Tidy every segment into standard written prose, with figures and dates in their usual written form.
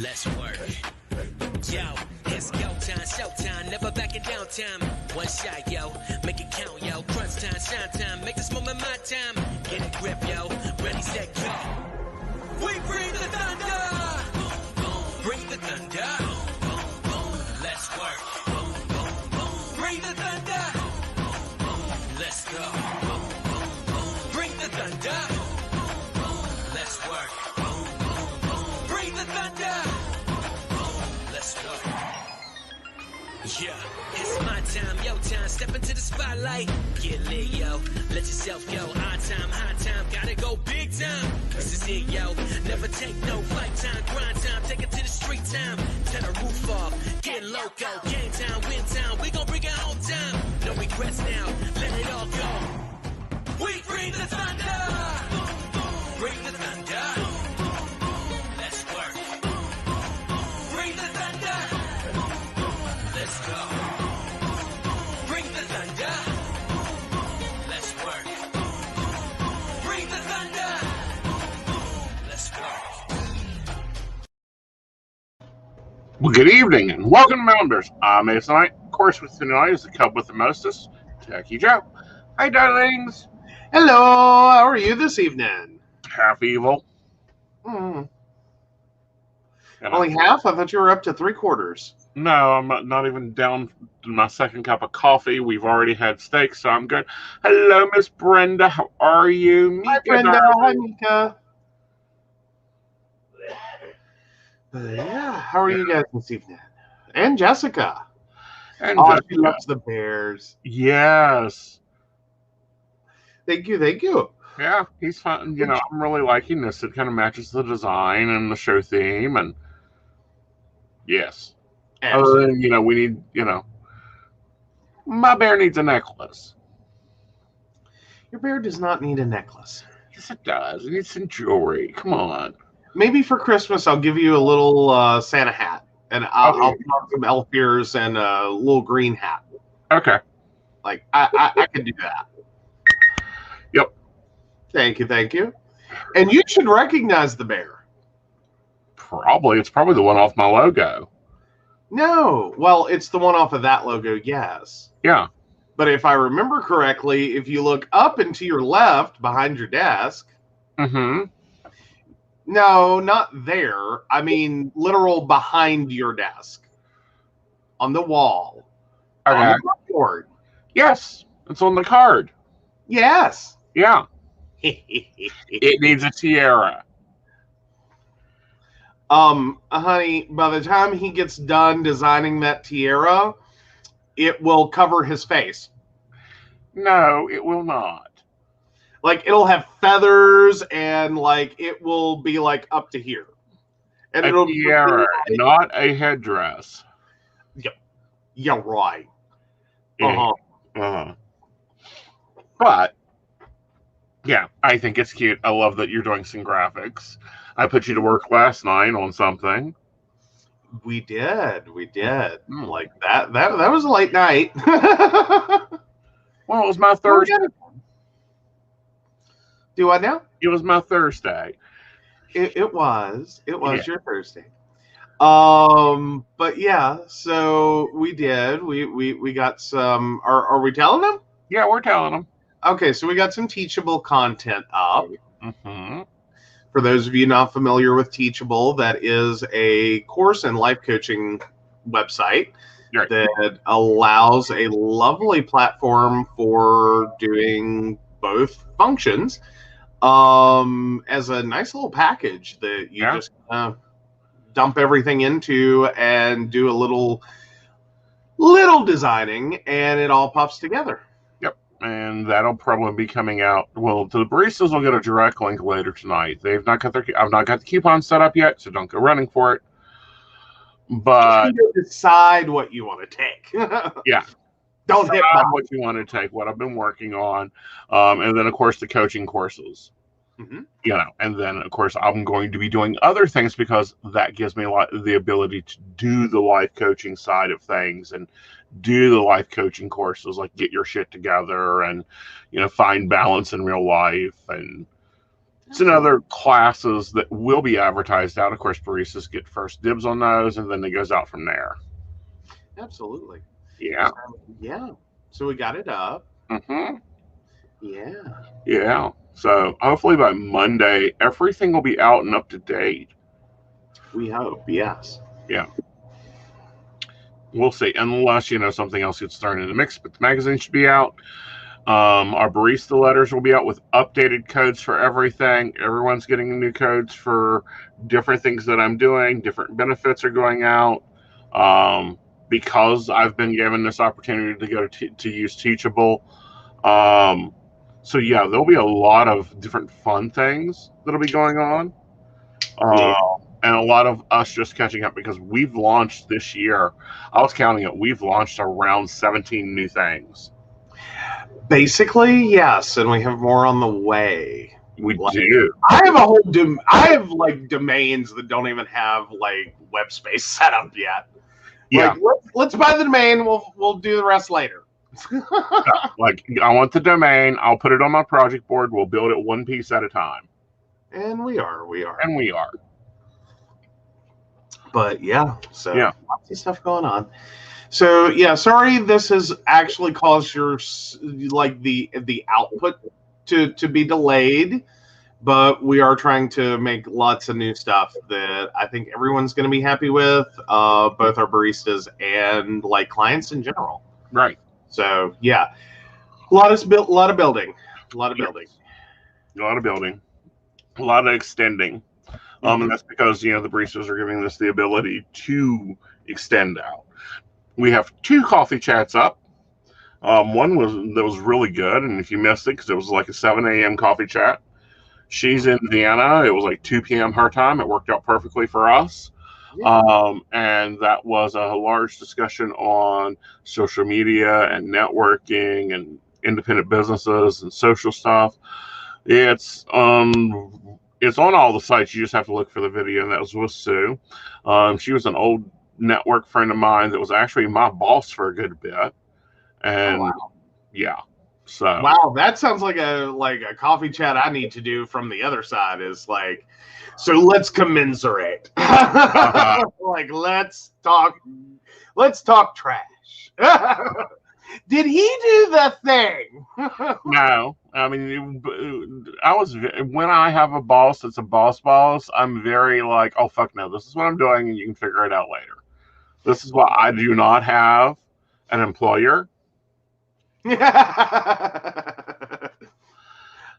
Let's work. Yo, it's go time, showtime, never backing down time. One shot, yo, make it count, yo. Crunch time, shine time, make this moment my time. Get a grip, yo, ready, set, go. We bring the thunder. Bring the thunder. Let's work. Bring the thunder. Let's go. Bring the thunder. Let's work. Bring the thunder. Let's go. Yeah, it's my time, yo time. Step into the spotlight. Get lit, yo. Let yourself go. Our time, high time. Gotta go big time. This is it, yo. Never take no flight time. Grind time. Take it to the street time. Turn the roof off. Get loco. Game time, win time. We gon' bring it home time. No regrets now. Let it all go. We bring the thunder. Bring the thunder. Let's work. Bring the thunder. Let's go. Bring the thunder. Let's work. Bring the thunder. Let's work. Well, good evening and welcome to Members. I'm Aeson. Of course, with tonight is the Cub with the mostest, Techy Joe. Hi, darlings. Hello, how are you this evening? Half evil. Only half? I thought you were up to 3/4. No, I'm not even down to my second cup of coffee. We've already had steak, so I'm good. Hello, Miss Brenda. How are you? Mika, Hi, Brenda. darling. Hi, Mika. Yeah, how are you guys this evening? And Jessica. And Oh, Jessica. she loves the Bears. Yes. Thank you, thank you. Yeah, he's fun. You know, I'm really liking this. It kind of matches the design and the show theme, and yes. Other than, we need, my bear needs a necklace. Your bear does not need a necklace. Yes, it does. It needs some jewelry. Come on. Maybe for Christmas, I'll give you a little Santa hat. And I'll put on some elf ears and a little green hat. Okay. Like, I can do that. Yep. Thank you, thank you. And you should recognize the bear. Probably. It's probably the one off my logo. No. Well, it's the one off of that logo, yes. Yeah. But if I remember correctly, if you look up and to your left behind your desk. Mm-hmm. No, not there. I mean, literal behind your desk. On the wall. Okay. On the board. Yes. It's on the card. Yes. Yeah. It needs a tiara. Honey, by the time he gets done designing that tiara, it will cover his face. No, it will not. Like, it'll have feathers and, like, it will be, like, up to here. And A it'll tiara, be like, not a headdress. yeah, right. Uh-huh. Uh-huh. But, yeah, I think it's cute. I love that you're doing some graphics. I put you to work last night on something. We did. Like, that was a late night. Well, it was my Thursday. Do I now? It was my Thursday. It was Yeah. your Thursday. But yeah, so we did. We got some. Are we telling them? Yeah, we're telling them. Okay, so we got some Teachable content up. Mm-hmm. For those of you not familiar with Teachable, that is a course and life coaching website Right. that allows a lovely platform for doing both functions as a nice little package that you just dump everything into and do a little designing, and it all pops together. And that'll probably be coming out. Well, the baristas will get a direct link later tonight. I've not got the coupon set up yet, so don't go running for it. But you decide what you want to take. Yeah, don't hit what you want to take. What I've been working on, and then of course the coaching courses. Mm-hmm. And then of course I'm going to be doing other things because that gives me the ability to do the life coaching side of things and do the life coaching courses, like get your shit together and find balance in real life and It's another classes that will be advertised out. Of course, baristas get first dibs on those, and then it goes out from there. Absolutely. Yeah. Yeah. So we got it up. Mm-hmm. Yeah. Yeah. So hopefully by Monday, everything will be out and up to date. We hope. Yes. Yeah. We'll see. Unless, something else gets thrown in the mix, but the magazine should be out. Our barista letters will be out with updated codes for everything. Everyone's getting new codes for different things that I'm doing. Different benefits are going out. Because I've been given this opportunity to go to use Teachable. So yeah, there'll be a lot of different fun things that'll be going on. And a lot of us just catching up because we've launched this year. I was counting it. We've launched around 17 new things. Basically, yes, and we have more on the way. We do. I have a whole I have domains that don't even have web space set up yet. Yeah. Let's buy the domain. We'll do the rest later. I want the domain. I'll put it on my project board. We'll build it one piece at a time. And we are. But yeah, so lots of stuff going on. So yeah, sorry this has actually caused your the output to be delayed, but we are trying to make lots of new stuff that I think everyone's going to be happy with, both our baristas and clients in general. Right. So yeah, a lot of building, a lot of extending. And that's because the baristas are giving us the ability to extend out. We have 2 coffee chats up. One was really good, and if you missed it, because it was like a 7 a.m. coffee chat. She's in Vienna. It was 2 p.m. her time. It worked out perfectly for us. Yeah. And that was a large discussion on social media and networking and independent businesses and social stuff. It's on all the sites. You just have to look for the video, and that was with Sue. She was an old network friend of mine that was actually my boss for a good bit. And yeah. So wow, that sounds like a coffee chat I need to do from the other side is so let's commiserate. Let's talk trash. Did he do the thing? No. I mean, when I have a boss that's a boss, I'm very oh, fuck no, this is what I'm doing and you can figure it out later. This is why I do not have an employer. I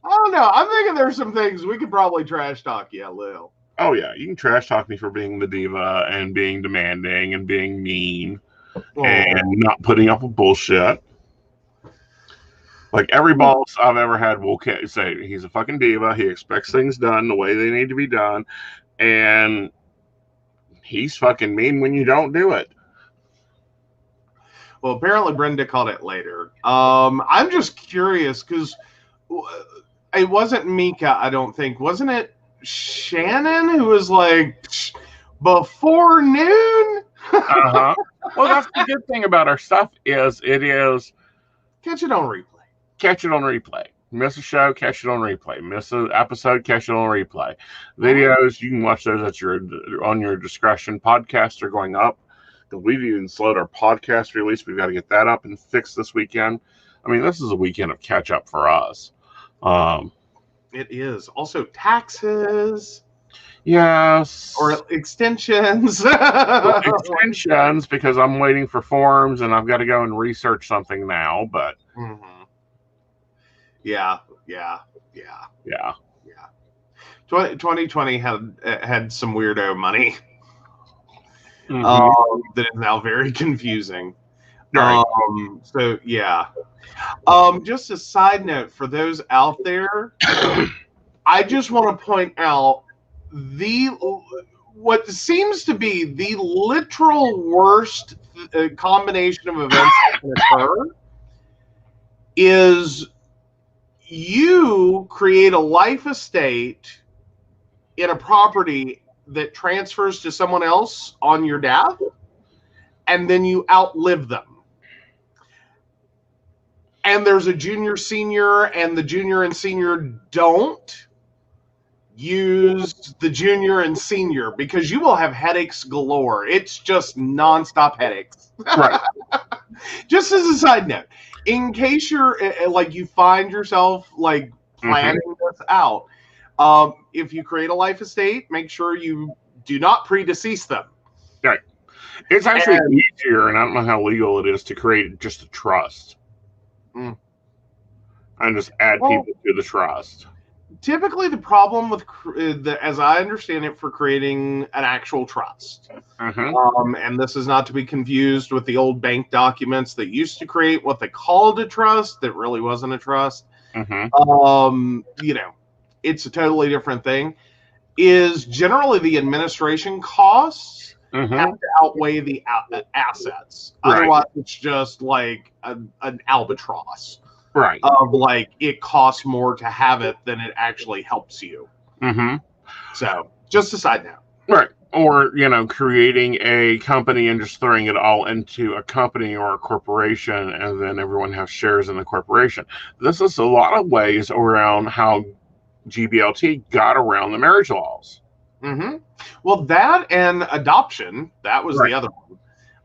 don't know. I'm thinking there's some things we could probably trash talk you a little. Oh, yeah. You can trash talk me for being the diva and being demanding and being mean and not putting up with bullshit. Every boss I've ever had will say he's a fucking diva. He expects things done the way they need to be done. And he's fucking mean when you don't do it. Well, apparently Brenda caught it later. I'm just curious because it wasn't Mika, I don't think. Wasn't it Shannon who was before noon? Uh-huh. Well, that's the good thing about our stuff is it is catch it on replay. Catch it on replay. Miss a show, catch it on replay. Miss an episode, catch it on replay. Videos, you can watch those on your discretion. Podcasts are going up. We've even slowed our podcast release. We've got to get that up and fixed this weekend. I mean, this is a weekend of catch up for us. It is. Also taxes. Yes. Or extensions. Extensions, because I'm waiting for forms and I've got to go and research something now, but Yeah. 2020 had some weirdo money. That is now very confusing. Right. So yeah. Just a side note for those out there, I just want to point out what seems to be the literal worst combination of events that can occur is you create a life estate in a property that transfers to someone else on your death, and then you outlive them. And there's a junior, senior, and the junior and senior don't. use the junior and senior because you will have headaches galore. It's just nonstop headaches. Right. Just as a side note, in case you're like you find yourself like planning this out, if you create a life estate, make sure you do not predecease them. Right. It's actually easier, and I don't know how legal it is, to create just a trust. And just add people to the trust. Typically, the problem with, as I understand it, for creating an actual trust, and this is not to be confused with the old bank documents that used to create what they called a trust that really wasn't a trust. You know, it's a totally different thing. Is generally the administration costs have to outweigh the assets. Right. Otherwise, it's just like an albatross. Right. Of like it costs more to have it than it actually helps you. So just a side note. Right. Or, you know, creating a company and just throwing it all into a company or a corporation, and then everyone has shares in the corporation. This is a lot of ways around how GBLT got around the marriage laws. Well, that and adoption, that was the other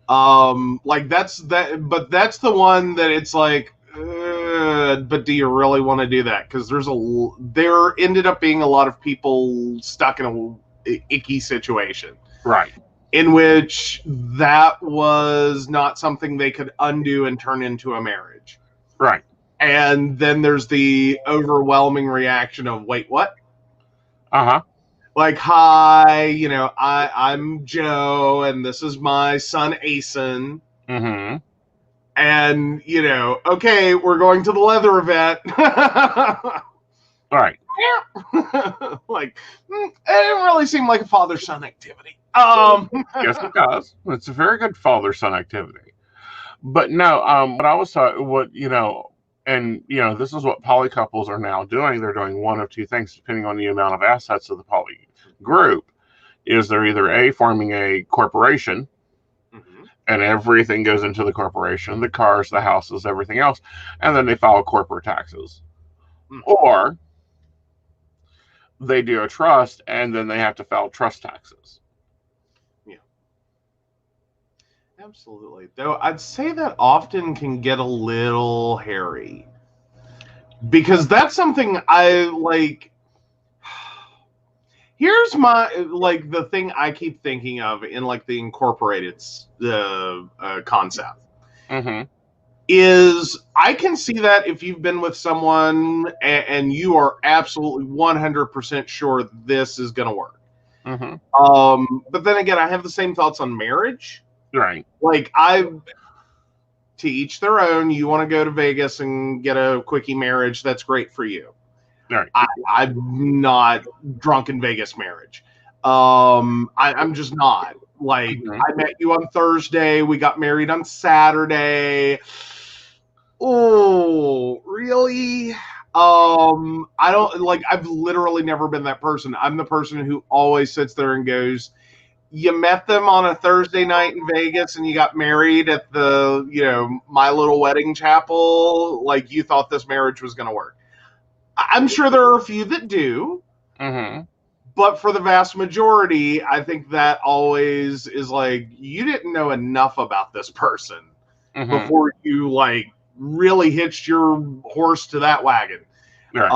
one. Like that's but that's the one that it's like, but do you really want to do that? Because there ended up being a lot of people stuck in a icky situation, right? In which that was not something they could undo and turn into a marriage, right? And then there's the overwhelming reaction of, wait, what? Like, hi, you know, I'm Joe, and this is my son Aeson. And, you know, okay, we're going to the leather event. Right. Like, it didn't really seem like a father-son activity. Yes, it does. It's a very good father-son activity. But no, what I was talking, you know, and, you know, this is what poly couples are now doing. They're doing one of two things, depending on the amount of assets of the poly group. Is they're either forming a corporation, and everything goes into the corporation, the cars, the houses, everything else, and then they file corporate taxes. Or they do a trust, and then they have to file trust taxes. Yeah. Absolutely. Though I'd say that often can get a little hairy. Because that's something I like. Here's my, like, the thing I keep thinking of in, like, the incorporated concept. Is I can see that if you've been with someone and you are absolutely 100% sure this is going to work. But then again, I have the same thoughts on marriage. Right. Like, to each their own. You want to go to Vegas and get a quickie marriage, that's great for you. Right. I'm not drunk in Vegas marriage. I'm just not. Like, I met you on Thursday. We got married on Saturday. Oh, really? I don't, like, I've literally never been that person. I'm the person who always sits there and goes, you met them on a Thursday night in Vegas and you got married at the, you know, My Little Wedding Chapel. Like, you thought this marriage was going to work. I'm sure there are a few that do. But for the vast majority, I think that always is like, you didn't know enough about this person before you, like, really hitched your horse to that wagon. Right.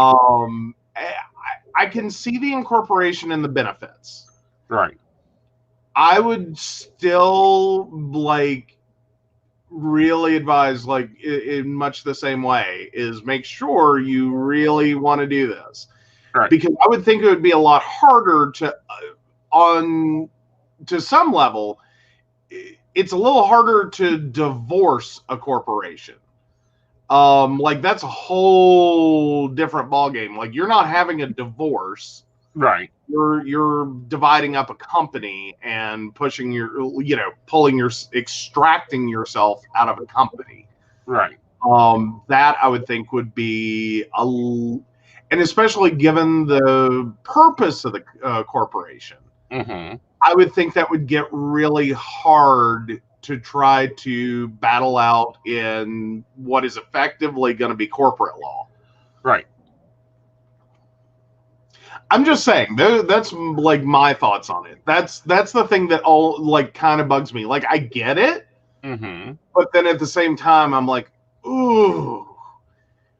I can see the incorporation and the benefits. Right. I would still, like, really advise, like, in much the same way, is make sure you really want to do this. Right. Because I would think it would be a lot harder to some level, it's a little harder to divorce a corporation. Like, that's a whole different ballgame. Like, you're not having a divorce. Right. You're dividing up a company and pushing extracting yourself out of a company. Right. That I would think would be and especially given the purpose of the corporation, I would think that would get really hard to try to battle out in what is effectively going to be corporate law. Right. I'm just saying, that's like my thoughts on it. That's the thing that all like kind of bugs me. Like I get it, but then at the same time, I'm like, ooh,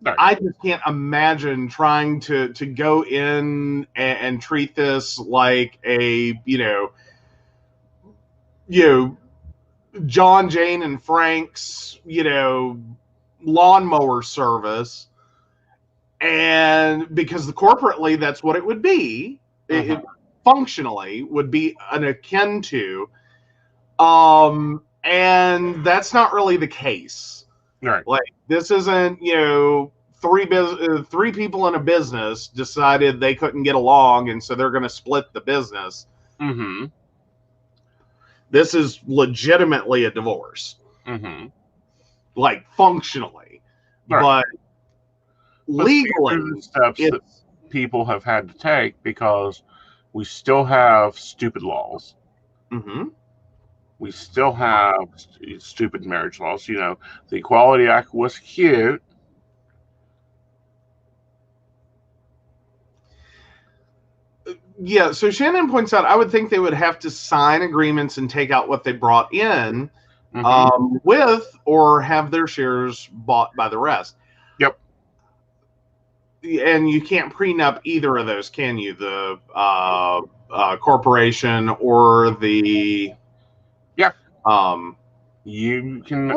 Right. I just can't imagine trying to go in and treat this like a John, Jane, and Frank's lawnmower service. And because corporately, that's what it would be. It functionally would be an akin to. And that's not really the case. Right. Like this isn't, three people in a business decided they couldn't get along, and so they're going to split the business. This is legitimately a divorce. Like functionally, right. but legally, the steps that people have had to take because we still have stupid laws. We still have stupid marriage laws. The Equality Act was cute. Yeah, so Shannon points out, I would think they would have to sign agreements and take out what they brought in with, or have their shares bought by the rest. Yep. And you can't prenup either of those, can you? The corporation or the... Yeah. You can...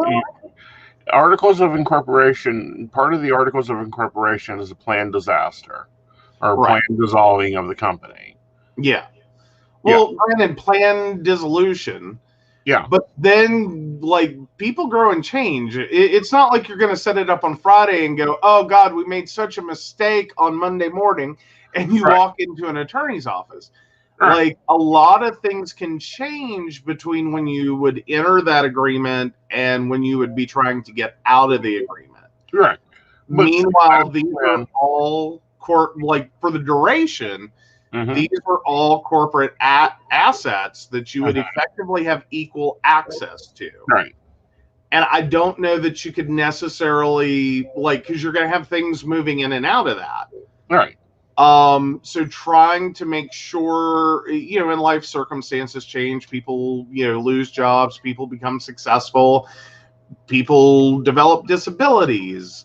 articles of incorporation, part of the articles of incorporation is a planned disaster or planned dissolving of the company. Yeah. Well, granted, planned dissolution. Yeah. But then, like, people grow and change. It's not like you're going to set it up on Friday and go, oh, God, we made such a mistake on Monday morning, and you walk into an attorney's office. Like, a lot of things can change between when you would enter that agreement and when you would be trying to get out of the agreement. Right. But meanwhile, these are all, for the duration... These are all corporate assets that you would effectively have equal access to. Right. And I don't know that you could necessarily, because you're going to have things moving in and out of that. Right. So trying to make sure, in life circumstances change, people, lose jobs, people become successful, people develop disabilities.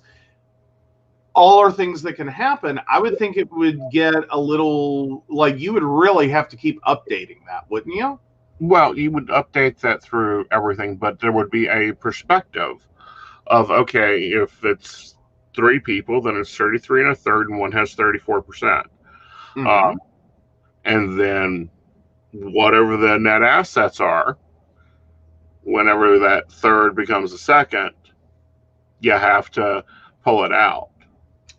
All are things that can happen. I would think it would get a little, you would really have to keep updating that, wouldn't you? Well, you would update that through everything, but there would be a perspective of, okay, if it's 3 people, then it's 33 and a third, and one has 34%. And then whatever the net assets are, whenever that third becomes a second, you have to pull it out.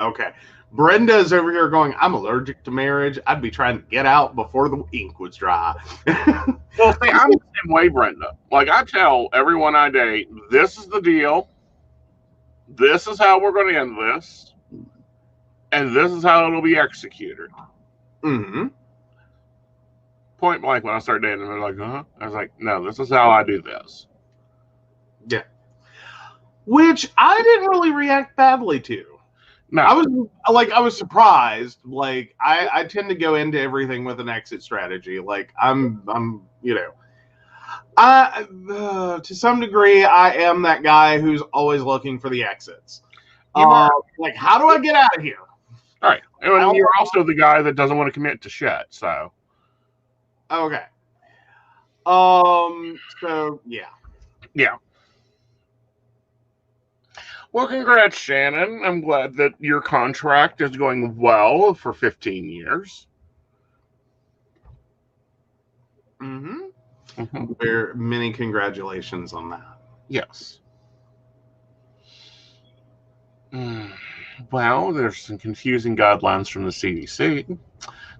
Okay. Brenda's over here going, I'm allergic to marriage. I'd be trying to get out before the ink was dry. Well, see, I'm the same way, Brenda. Like, I tell everyone I date, this is the deal. This is how we're going to end this. And this is how it'll be executed. Point blank, when I started dating, they're like, I was like, no, this is how I do this. Yeah. Which I didn't really react badly to. No. I was surprised. Like, I tend to go into everything with an exit strategy. Like, I'm to some degree, I am that guy who's always looking for the exits. Like, how do I get out of here? All right. And you're also the guy that doesn't want to commit to shit, so. Okay. So, yeah. Yeah. Well, congrats, Shannon. I'm glad that your contract is going well for 15 years. There many congratulations on that. Yes. Well, there's some confusing guidelines from the CDC.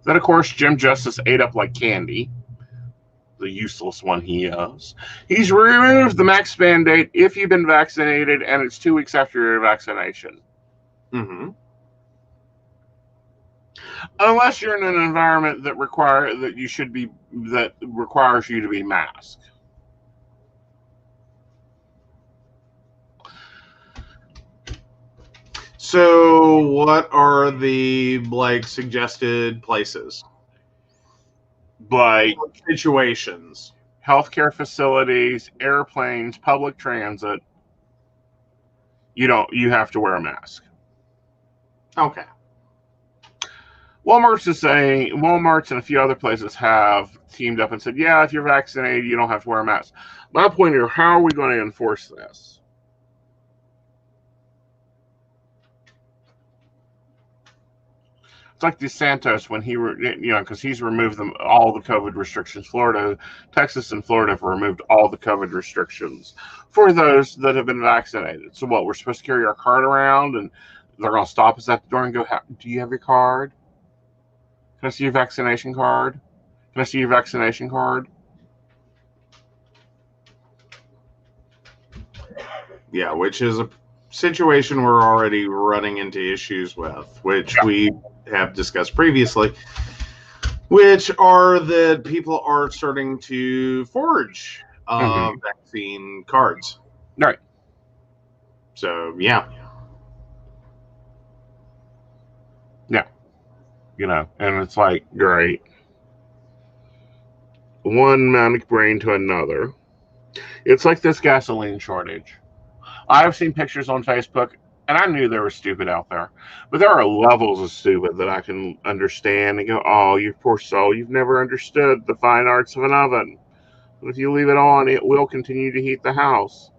That, of course, Jim Justice ate up like candy. The useless one he is. He's removed the max mandate if you've been vaccinated and it's 2 weeks after your vaccination. Unless you're in an environment that requires you to be masked. So, what are the suggested places, Like situations? healthcare facilities, airplanes, public transit. You have to wear a mask. Okay. Walmart's and a few other places have teamed up and said, yeah, if you're vaccinated, you don't have to wear a mask. My point is, how are we going to enforce this? It's like DeSantis when because he's removed all the COVID restrictions. Texas and Florida have removed all the COVID restrictions for those that have been vaccinated. So what, we're supposed to carry our card around and they're going to stop us at the door and go, do you have your card? Can I see your vaccination card? Can I see your vaccination card? Yeah, which is a situation we're already running into issues with, which we have discussed previously, which are that people are starting to forge vaccine cards. Right. So, yeah. Yeah. And it's like, great. One manic brain to another. It's like this gasoline shortage. I've seen pictures on Facebook, and I knew there was stupid out there. But there are levels of stupid that I can understand and go, oh, you poor soul, you've never understood the fine arts of an oven. But if you leave it on, it will continue to heat the house.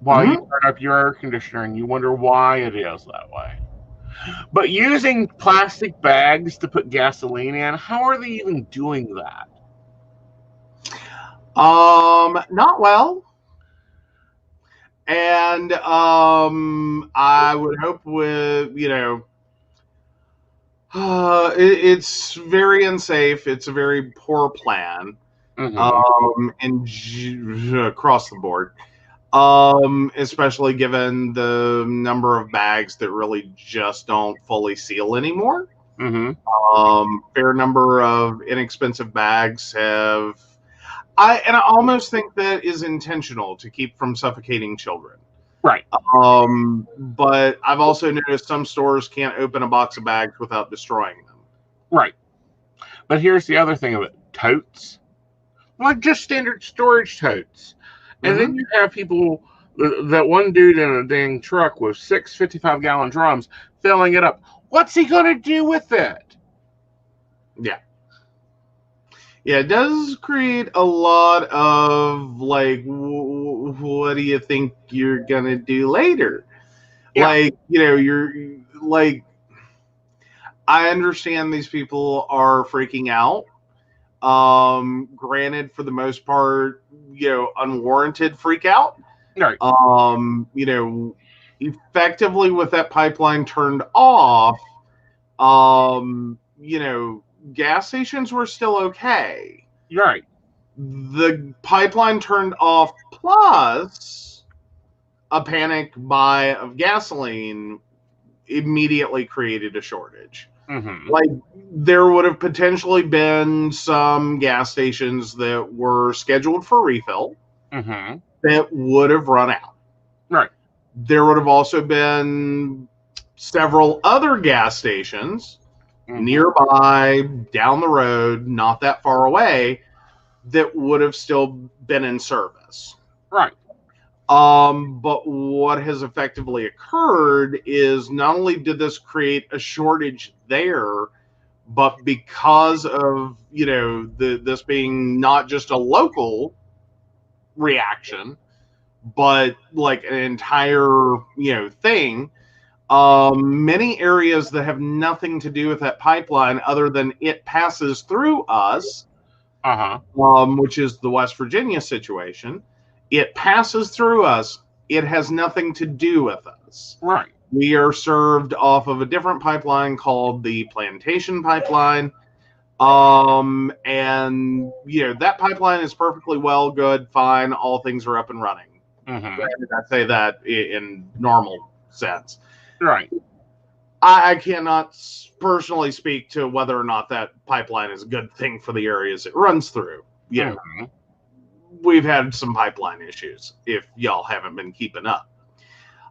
While you turn up your air conditioner and you wonder why it is that way. But using plastic bags to put gasoline in, how are they even doing that? Not well. And I would hope with, it's very unsafe. It's a very poor plan. And across the board. Especially given the number of bags that really just don't fully seal anymore. Fair number of inexpensive bags have. I almost think that is intentional to keep from suffocating children. Right. But I've also noticed some stores can't open a box of bags without destroying them. Right. But here's the other thing of it. Totes. Like just standard storage totes. And then you have people, that one dude in a dang truck with 6 55-gallon drums filling it up. What's he going to do with it? Yeah. Yeah, it does create a lot of, what do you think you're going to do later? Yeah. You're I understand these people are freaking out. Granted, for the most part, unwarranted freak out. Right. Effectively with that pipeline turned off, gas stations were still okay. Right. The pipeline turned off, plus a panic buy of gasoline immediately created a shortage. There would have potentially been some gas stations that were scheduled for refill that would have run out. Right. There would have also been several other gas stations nearby, down the road, not that far away, that would have still been in service. Right. But what has effectively occurred is not only did this create a shortage there, but because of, this being not just a local reaction, but like an entire, thing, many areas that have nothing to do with that pipeline other than it passes through us, which is the West Virginia situation. It passes through us. It has nothing to do with us. Right. We are served off of a different pipeline called the Plantation Pipeline. And, that pipeline is perfectly well, good, fine. All things are up and running. I say that in normal sense. Right. I cannot personally speak to whether or not that pipeline is a good thing for the areas it runs through. We've had some pipeline issues if y'all haven't been keeping up.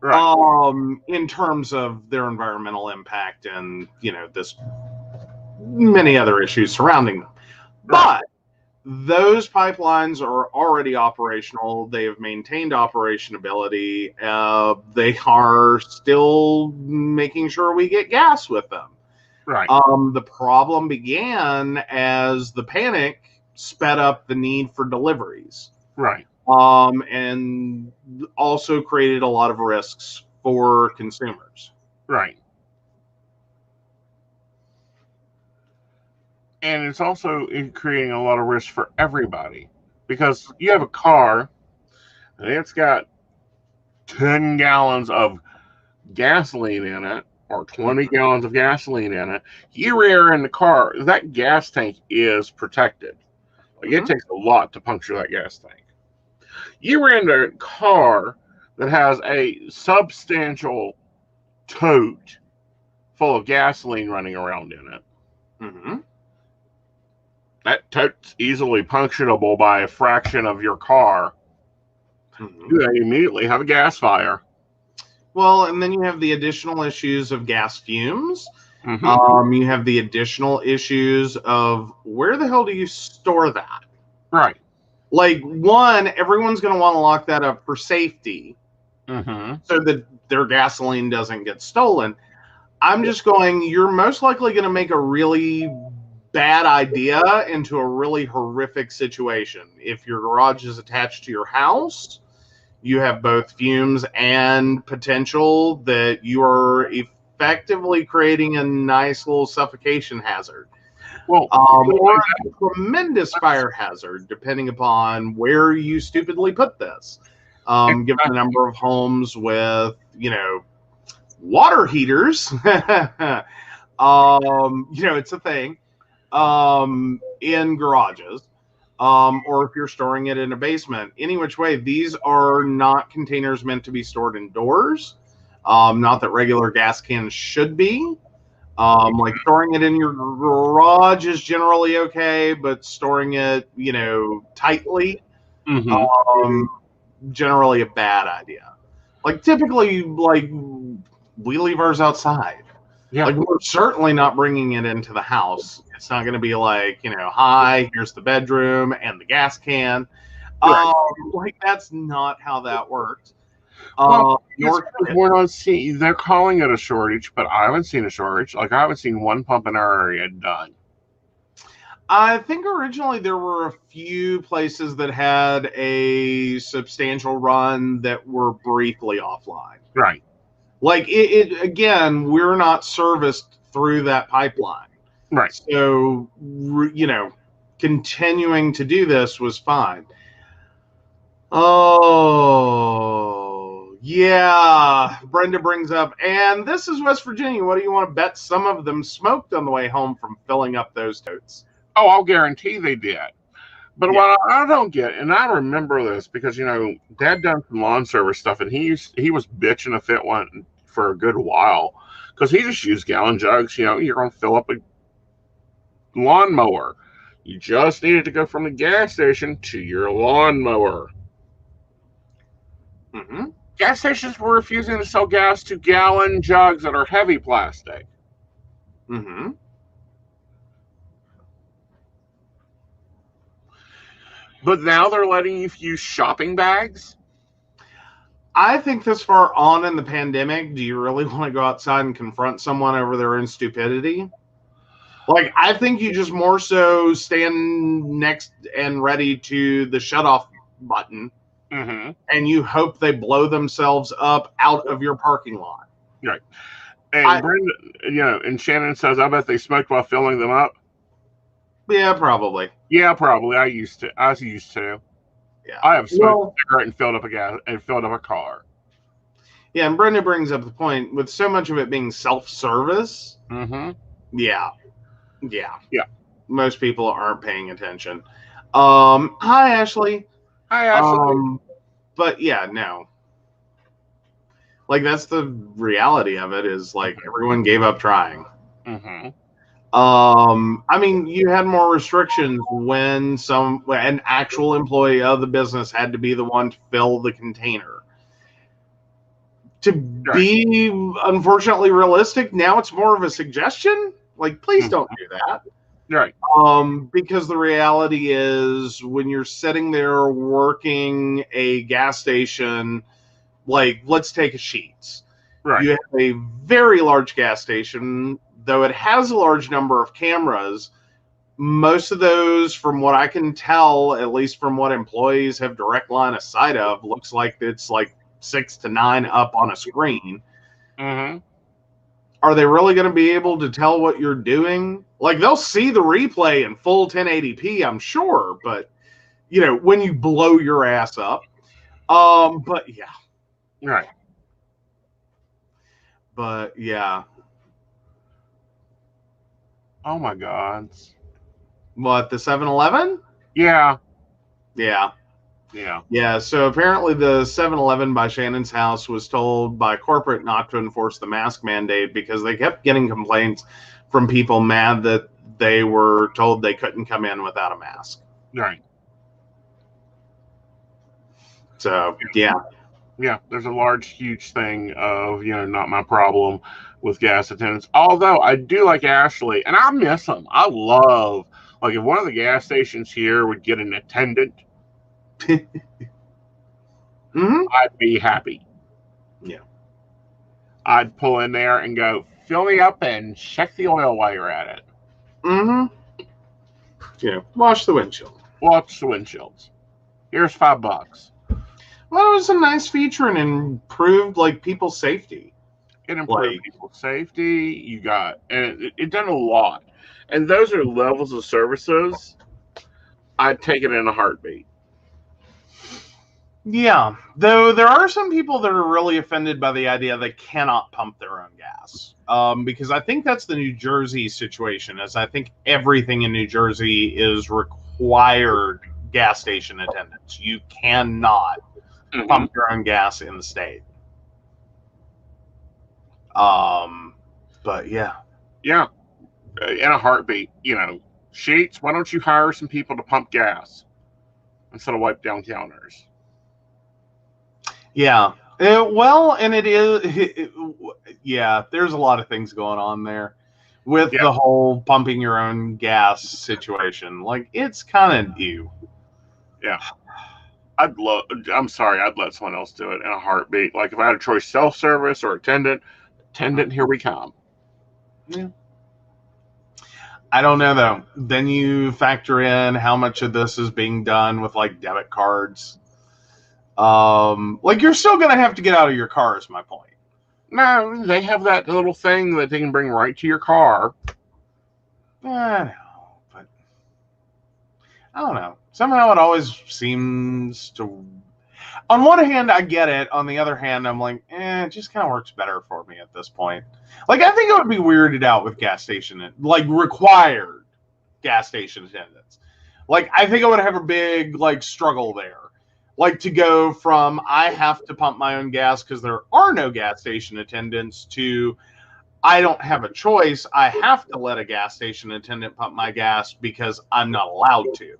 Right. In terms of their environmental impact and, this many other issues surrounding them. Right. But those pipelines are already operational. They have maintained operationability. They are still making sure we get gas with them. Right. The problem began as the panic sped up the need for deliveries. Right. And also created a lot of risks for consumers. Right. And it's also creating a lot of risk for everybody, because you have a car and it's got 10 gallons of gasoline in it, or 20 gallons of gasoline in it. You rear in the car, that gas tank is protected. Like, it takes a lot to puncture that gas tank. You rear in a car that has a substantial tote full of gasoline running around in it. Mm-hmm. That tote's easily puncturable by a fraction of your car. Mm-hmm. You immediately have a gas fire. Well, and then you have the additional issues of gas fumes. Mm-hmm. You have the additional issues of where the hell do you store that? Right. Like, one, everyone's going to want to lock that up for safety, so that their gasoline doesn't get stolen. I'm just going, you're most likely going to make a really bad idea into a really horrific situation. If your garage is attached to your house, you have both fumes and potential that you are effectively creating a nice little suffocation hazard. Well, or a tremendous fire hazard, depending upon where you stupidly put this. Given the number of homes with, water heaters, it's a thing, in garages, or if you're storing it in a basement. Any which way, these are not containers meant to be stored indoors. Not that regular gas cans should be. Like, storing it in your garage is generally okay, but storing it, tightly, generally a bad idea. Like, typically, like, we leave ours outside. Yeah. Like, we're certainly not bringing it into the house. It's not going to be like, hi, here's the bedroom and the gas can. Right. Like, that's not how that works. We're not seeing, they're calling it a shortage, but I haven't seen a shortage. Like, I haven't seen one pump in our area done. I think originally there were a few places that had a substantial run that were briefly offline. Right. Like, it again, we're not serviced through that pipeline. Right. So, continuing to do this was fine. Oh, yeah. Brenda brings up, and this is West Virginia. What do you want to bet some of them smoked on the way home from filling up those totes? Oh, I'll guarantee they did. But what I don't get, and I remember this because, Dad done some lawn service stuff, and he was bitching a fit one for a good while because he just used gallon jugs. You're going to fill up a lawnmower. You just needed to go from the gas station to your lawnmower. Mm-hmm. Gas stations were refusing to sell gas to gallon jugs that are heavy plastic. Mm-hmm. But now they're letting you use shopping bags? I think this far on in the pandemic, do you really want to go outside and confront someone over their own stupidity? Like, I think you just more so stand next and ready to the shutoff button, and you hope they blow themselves up out of your parking lot. Right. And Brenda, and Shannon says, I bet they smoked while filling them up. Yeah, probably. Yeah, probably. I used to. Yeah. I have smoked a cigarette and filled up a car. Yeah, and Brenda brings up the point with so much of it being self-service. Yeah. Most people aren't paying attention. Hi, Ashley. Hi, Ashley. But yeah, no. Like, that's the reality of it, is like everyone gave up trying. I mean, you had more restrictions when an actual employee of the business had to be the one to fill the container. to be unfortunately realistic, now it's more of a suggestion. Like, please don't do that. Right. Because the reality is, when you're sitting there working a gas station, like, let's take a Sheetz. Right. You have a very large gas station, though it has a large number of cameras. Most of those, from what I can tell, at least from what employees have direct line of sight of, looks like it's like 6 to 9 up on a screen. Mm-hmm. Are they really going to be able to tell what you're doing? Like, they'll see the replay in full 1080p, I'm sure, but, you know, when you blow your ass up. But yeah. Right. But yeah. Oh my God. What, the 7-Eleven? Yeah. Yeah. Yeah. Yeah, so apparently the 7-Eleven by Shannon's house was told by corporate not to enforce the mask mandate because they kept getting complaints from people mad that they were told they couldn't come in without a mask. Right. So, yeah. Yeah, there's a large, huge thing of, you know, not my problem with gas attendants. Although I do like Ashley, and I miss them. I love, like, if one of the gas stations here would get an attendant, I'd be happy. Yeah. I'd pull in there and go, fill me up and check the oil while you're at it. Mm-hmm. Yeah. Wash the windshield. Wash the windshields. Here's $5. Well, it was a nice feature and improved, like, people's safety. It improved people's safety. You got, and it done a lot. And those are levels of services I'd take it in a heartbeat. Yeah, though there are some people that are really offended by the idea they cannot pump their own gas. Because I think that's the New Jersey situation, as I think everything in New Jersey is required gas station attendants. You cannot pump your own gas in the state. But yeah. Yeah, in a heartbeat. You know, Sheetz, why don't you hire some people to pump gas instead of wipe down counters? Yeah. Well, and it is, yeah, there's a lot of things going on there with the whole pumping your own gas situation. Like, it's kind of new. Yeah. I'm sorry, I'd let someone else do it in a heartbeat. Like, if I had a choice, self-service or attendant, here we come. Yeah. I don't know, though. Then you factor in how much of this is being done with, like, debit cards. Like, you're still going to have to get out of your car, is my point. No, they have that little thing that they can bring right to your car. I know, but I don't know. Somehow it always seems to... On one hand, I get it. On the other hand, I'm like, it just kind of works better for me at this point. Like, I think it would be weirded out with gas station, like, required gas station attendants. Like, I think I would have a big, like, struggle there. Like, to go from I have to pump my own gas because there are no gas station attendants to I don't have a choice. I have to let a gas station attendant pump my gas because I'm not allowed to.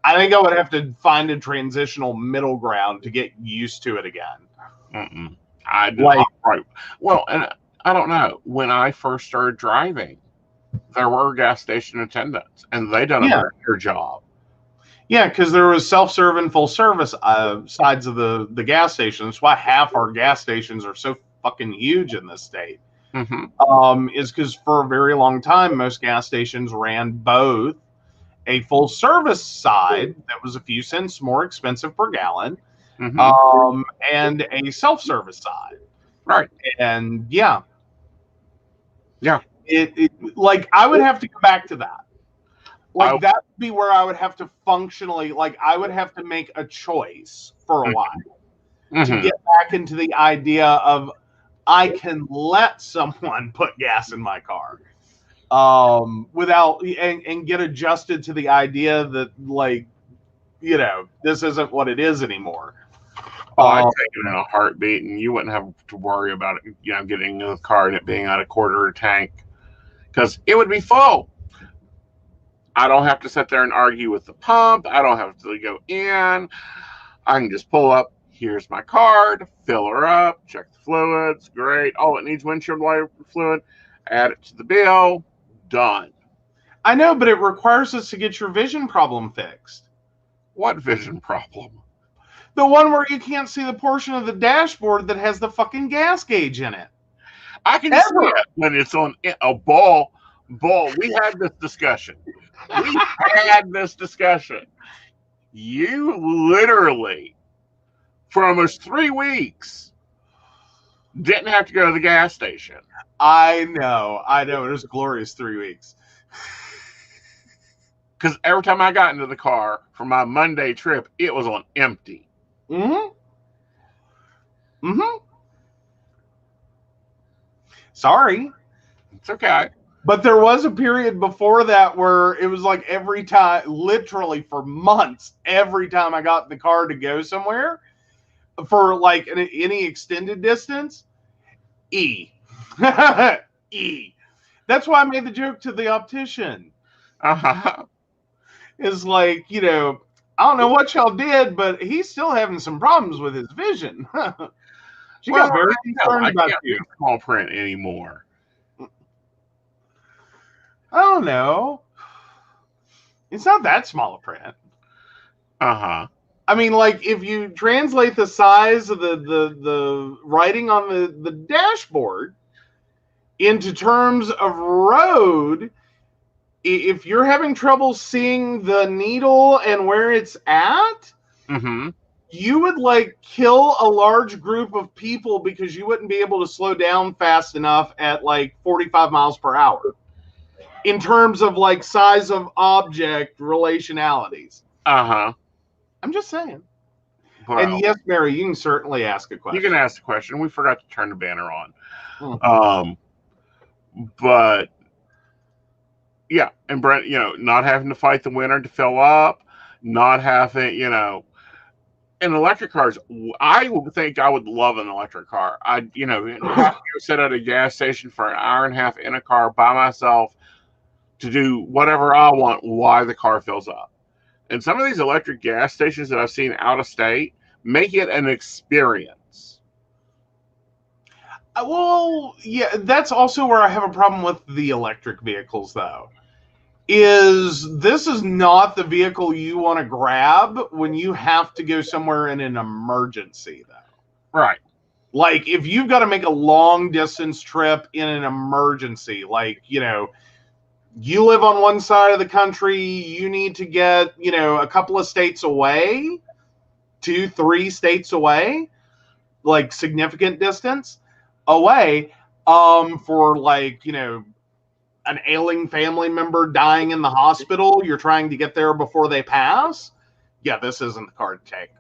I think I would have to find a transitional middle ground to get used to it again. Right. Well, and I don't know. When I first started driving, there were gas station attendants, and they done a very good job. Yeah, because there was self-serve and full-service sides of the gas stations. That's why half our gas stations are so fucking huge in this state. Is because for a very long time, most gas stations ran both a full-service side that was a few cents more expensive per gallon, and a self-service side. Right. And yeah. It like, I would have to go back to that. Like, that would be where I would have to functionally, like, I would have to make a choice for a while to get back into the idea of I can let someone put gas in my car without, and get adjusted to the idea that, like, you know, this isn't what it is anymore. I'd take it in a heartbeat, and you wouldn't have to worry about it, you know, getting in the car and it being at a quarter of a tank, because it would be full. I don't have to sit there and argue with the pump. I don't have to go in. I can just pull up. here's my card, fill her up, check the fluids, great. Oh, it needs windshield wiper fluid, add it to the bill, done. I know, but it requires us to get your vision problem fixed. What vision problem? The one where you can't see the portion of the dashboard that has the fucking gas gauge in it. I can see it when it's on a ball. We had this discussion. You literally, for almost 3 weeks, didn't have to go to the gas station. I know. It was a glorious 3 weeks. Because every time I got into the car for my Monday trip, it was on empty. Sorry. It's okay. But there was a period before that where it was like every time, literally for months, every time I got in the car to go somewhere for like any extended distance, E. E. That's why I made the joke to the optician. It's like, I don't know what y'all did, but he's still having some problems with his vision. She got very concerned about you. Small print anymore. I don't know. It's not that small a print. I mean, like, if you translate the size of the writing on the dashboard into terms of road, if you're having trouble seeing the needle and where it's at, you would like kill a large group of people because you wouldn't be able to slow down fast enough at like 45 miles per hour in terms of like size of object relationalities. I'm just saying. Well, and yes, Mary, you can certainly ask a question. You can ask a question. We forgot to turn the banner on. But yeah, and Brent, not having to fight the winter to fill up, not having, and electric cars, I would think I would love an electric car. Have to sit at a gas station for an hour and a half in a car by myself to do whatever I want while the car fills up. And some of these electric gas stations that I've seen out of state make it an experience. Well, yeah, that's also where I have a problem with the electric vehicles, though. This is not the vehicle you want to grab when you have to go somewhere in an emergency, though. Right. Like, if you've got to make a long-distance trip in an emergency, like, you live on one side of the country, you need to get, a couple of states away, 2-3 states away, like significant distance away, for like, an ailing family member dying in the hospital, you're trying to get there before they pass. Yeah, this isn't the car to take.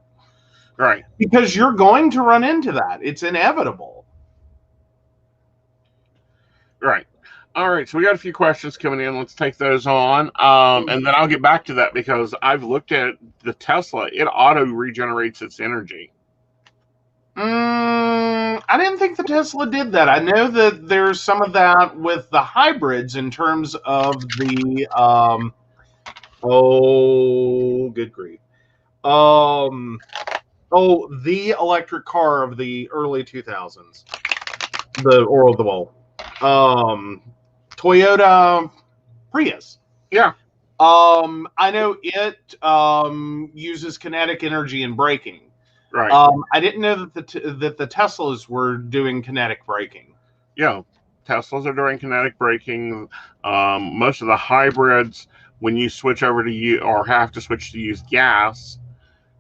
Right. Because you're going to run into that. It's inevitable. Right. All right, so we got a few questions coming in. Let's take those on. And then I'll get back to that because I've looked at the Tesla. It auto regenerates its energy. I didn't think the Tesla did that. I know that there's some of that with the hybrids in terms of the, good grief. The electric car of the early 2000s. Toyota Prius. Yeah. I know it uses kinetic energy in braking. Right. I didn't know that the Teslas were doing kinetic braking. Yeah, Teslas are doing kinetic braking. Most of the hybrids, when you switch over to or have to switch to use gas,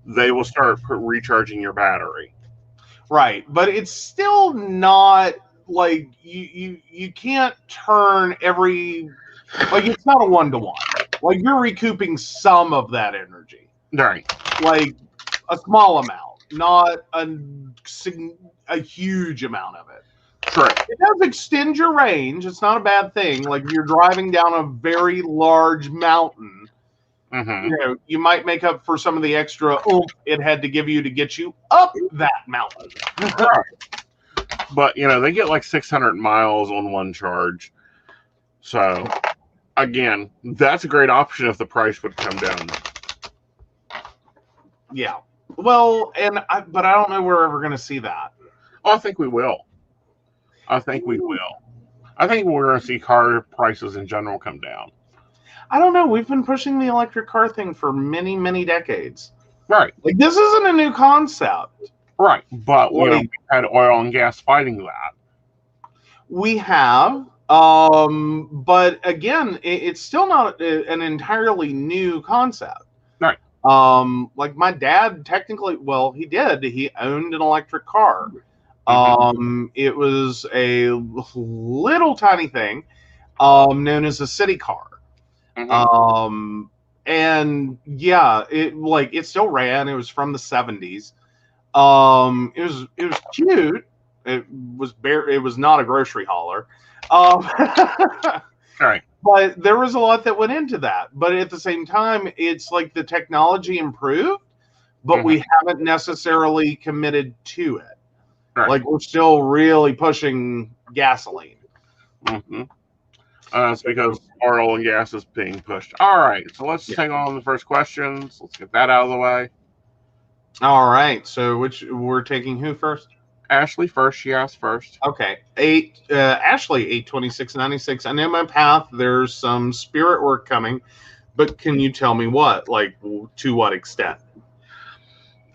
they will start recharging your battery. Right, but it's still not like you can't turn every, like, it's not a 1-to-1. Like, you're recouping some of that energy. Right. Like a small amount. Not a huge amount of it. Sure. It does extend your range. It's not a bad thing. Like, if you're driving down a very large mountain, you might make up for some of the extra oomph it had to give you to get you up that mountain. Right. But, they get like 600 miles on one charge. So, again, that's a great option if the price would come down. Yeah. Well, but I don't know we're ever going to see that. Oh, I think we will. I think we will. I think we're going to see car prices in general come down. I don't know. We've been pushing the electric car thing for many, many decades. Right. Like, this isn't a new concept. Right. But, Like, we had oil and gas fighting that. We have. But again, it's still not an entirely new concept. Right. Like my dad technically, well, he did. He owned an electric car. It was a little tiny thing, known as a city car. And yeah, it still ran. It was from the 70s. It was cute. It was not a grocery hauler. Right. But there was a lot that went into that. But at the same time, it's like the technology improved, but we haven't necessarily committed to it. Right. Like, we're still really pushing gasoline. It's because oil and gas is being pushed. All right, so let's take on the first questions. Let's get that out of the way. All right, so we're taking who first? Ashley first. She asked first. Okay, Ashley 82696. I know my path. There's some spirit work coming, but can you tell me what? Like, to what extent?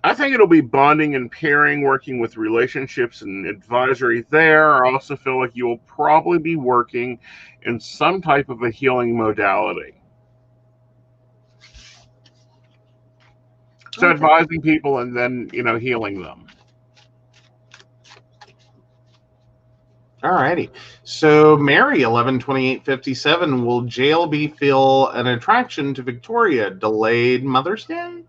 I think it'll be bonding and pairing, working with relationships and advisory there. I also feel like you'll probably be working in some type of a healing modality. So advising people and then, healing them. All righty. So Mary 112857, will JLB feel an attraction to Victoria? Delayed Mother's Day?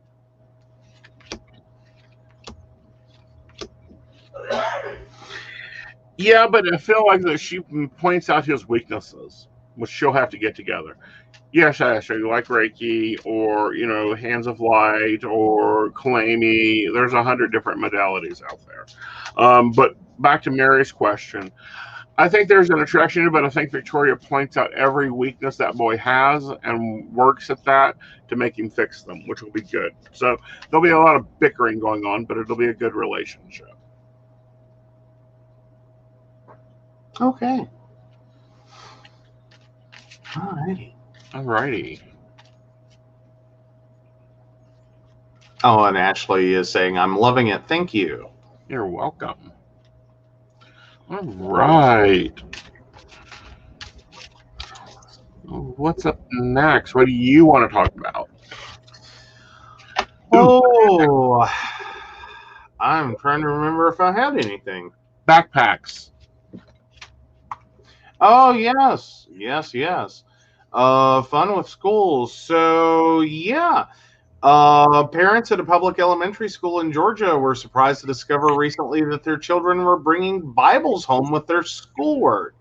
Yeah, but I feel like that she points out his weaknesses, which she'll have to get together. Yes, Ashley, you like Reiki or, Hands of Light or Kalami. There's 100 different modalities out there. But back to Mary's question. I think there's an attraction, but I think Victoria points out every weakness that boy has and works at that to make him fix them, which will be good. So there'll be a lot of bickering going on, but it'll be a good relationship. Okay. Alrighty. Alrighty. Oh, and Ashley is saying, I'm loving it. Thank you. You're welcome. All right. What's up next? What do you want to talk about? Oh, I'm trying to remember if I had anything. Backpacks. Oh, yes. Yes. Fun with schools. So, yeah. Parents at a public elementary school in Georgia were surprised to discover recently that their children were bringing Bibles home with their schoolwork.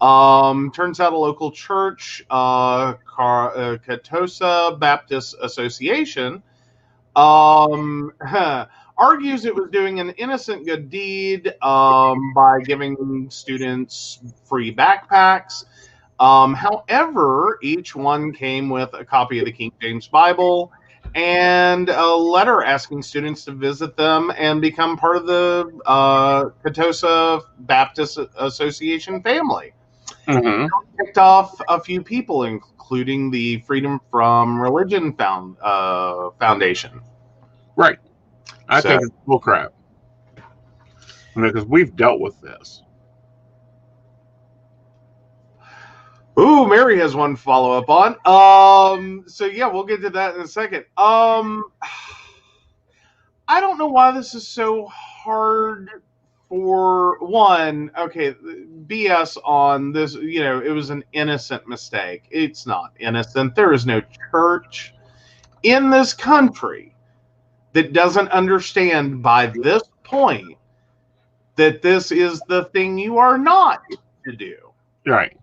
Turns out a local church, Catosa Baptist Association, argues it was doing an innocent good deed by giving students free backpacks. However, each one came with a copy of the King James Bible and a letter asking students to visit them and become part of the Catosa Baptist Association family. Picked off a few people, including the Freedom from Religion Foundation. Right. I think it's bullcrap. Because we've dealt with this. Ooh, Mary has one follow-up on. So yeah, we'll get to that in a second. I don't know why this is so hard for one. Okay, BS on this. It was an innocent mistake. It's not innocent. There is no church in this country that doesn't understand by this point that this is the thing you are not to do. Right.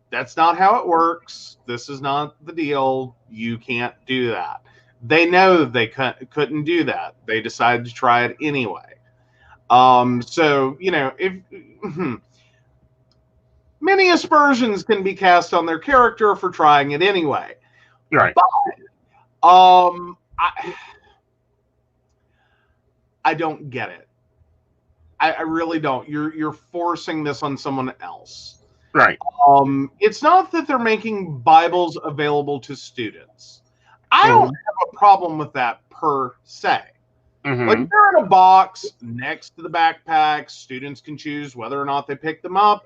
That's not how it works. This is not the deal. You can't do that. They know they couldn't do that. They decided to try it anyway. So, if many aspersions can be cast on their character for trying it anyway. Right. But, I don't get it. I really don't. You're forcing this on someone else. Right. It's not that they're making Bibles available to students. I don't have a problem with that per se. Like, they're in a box next to the backpack. Students can choose whether or not they pick them up.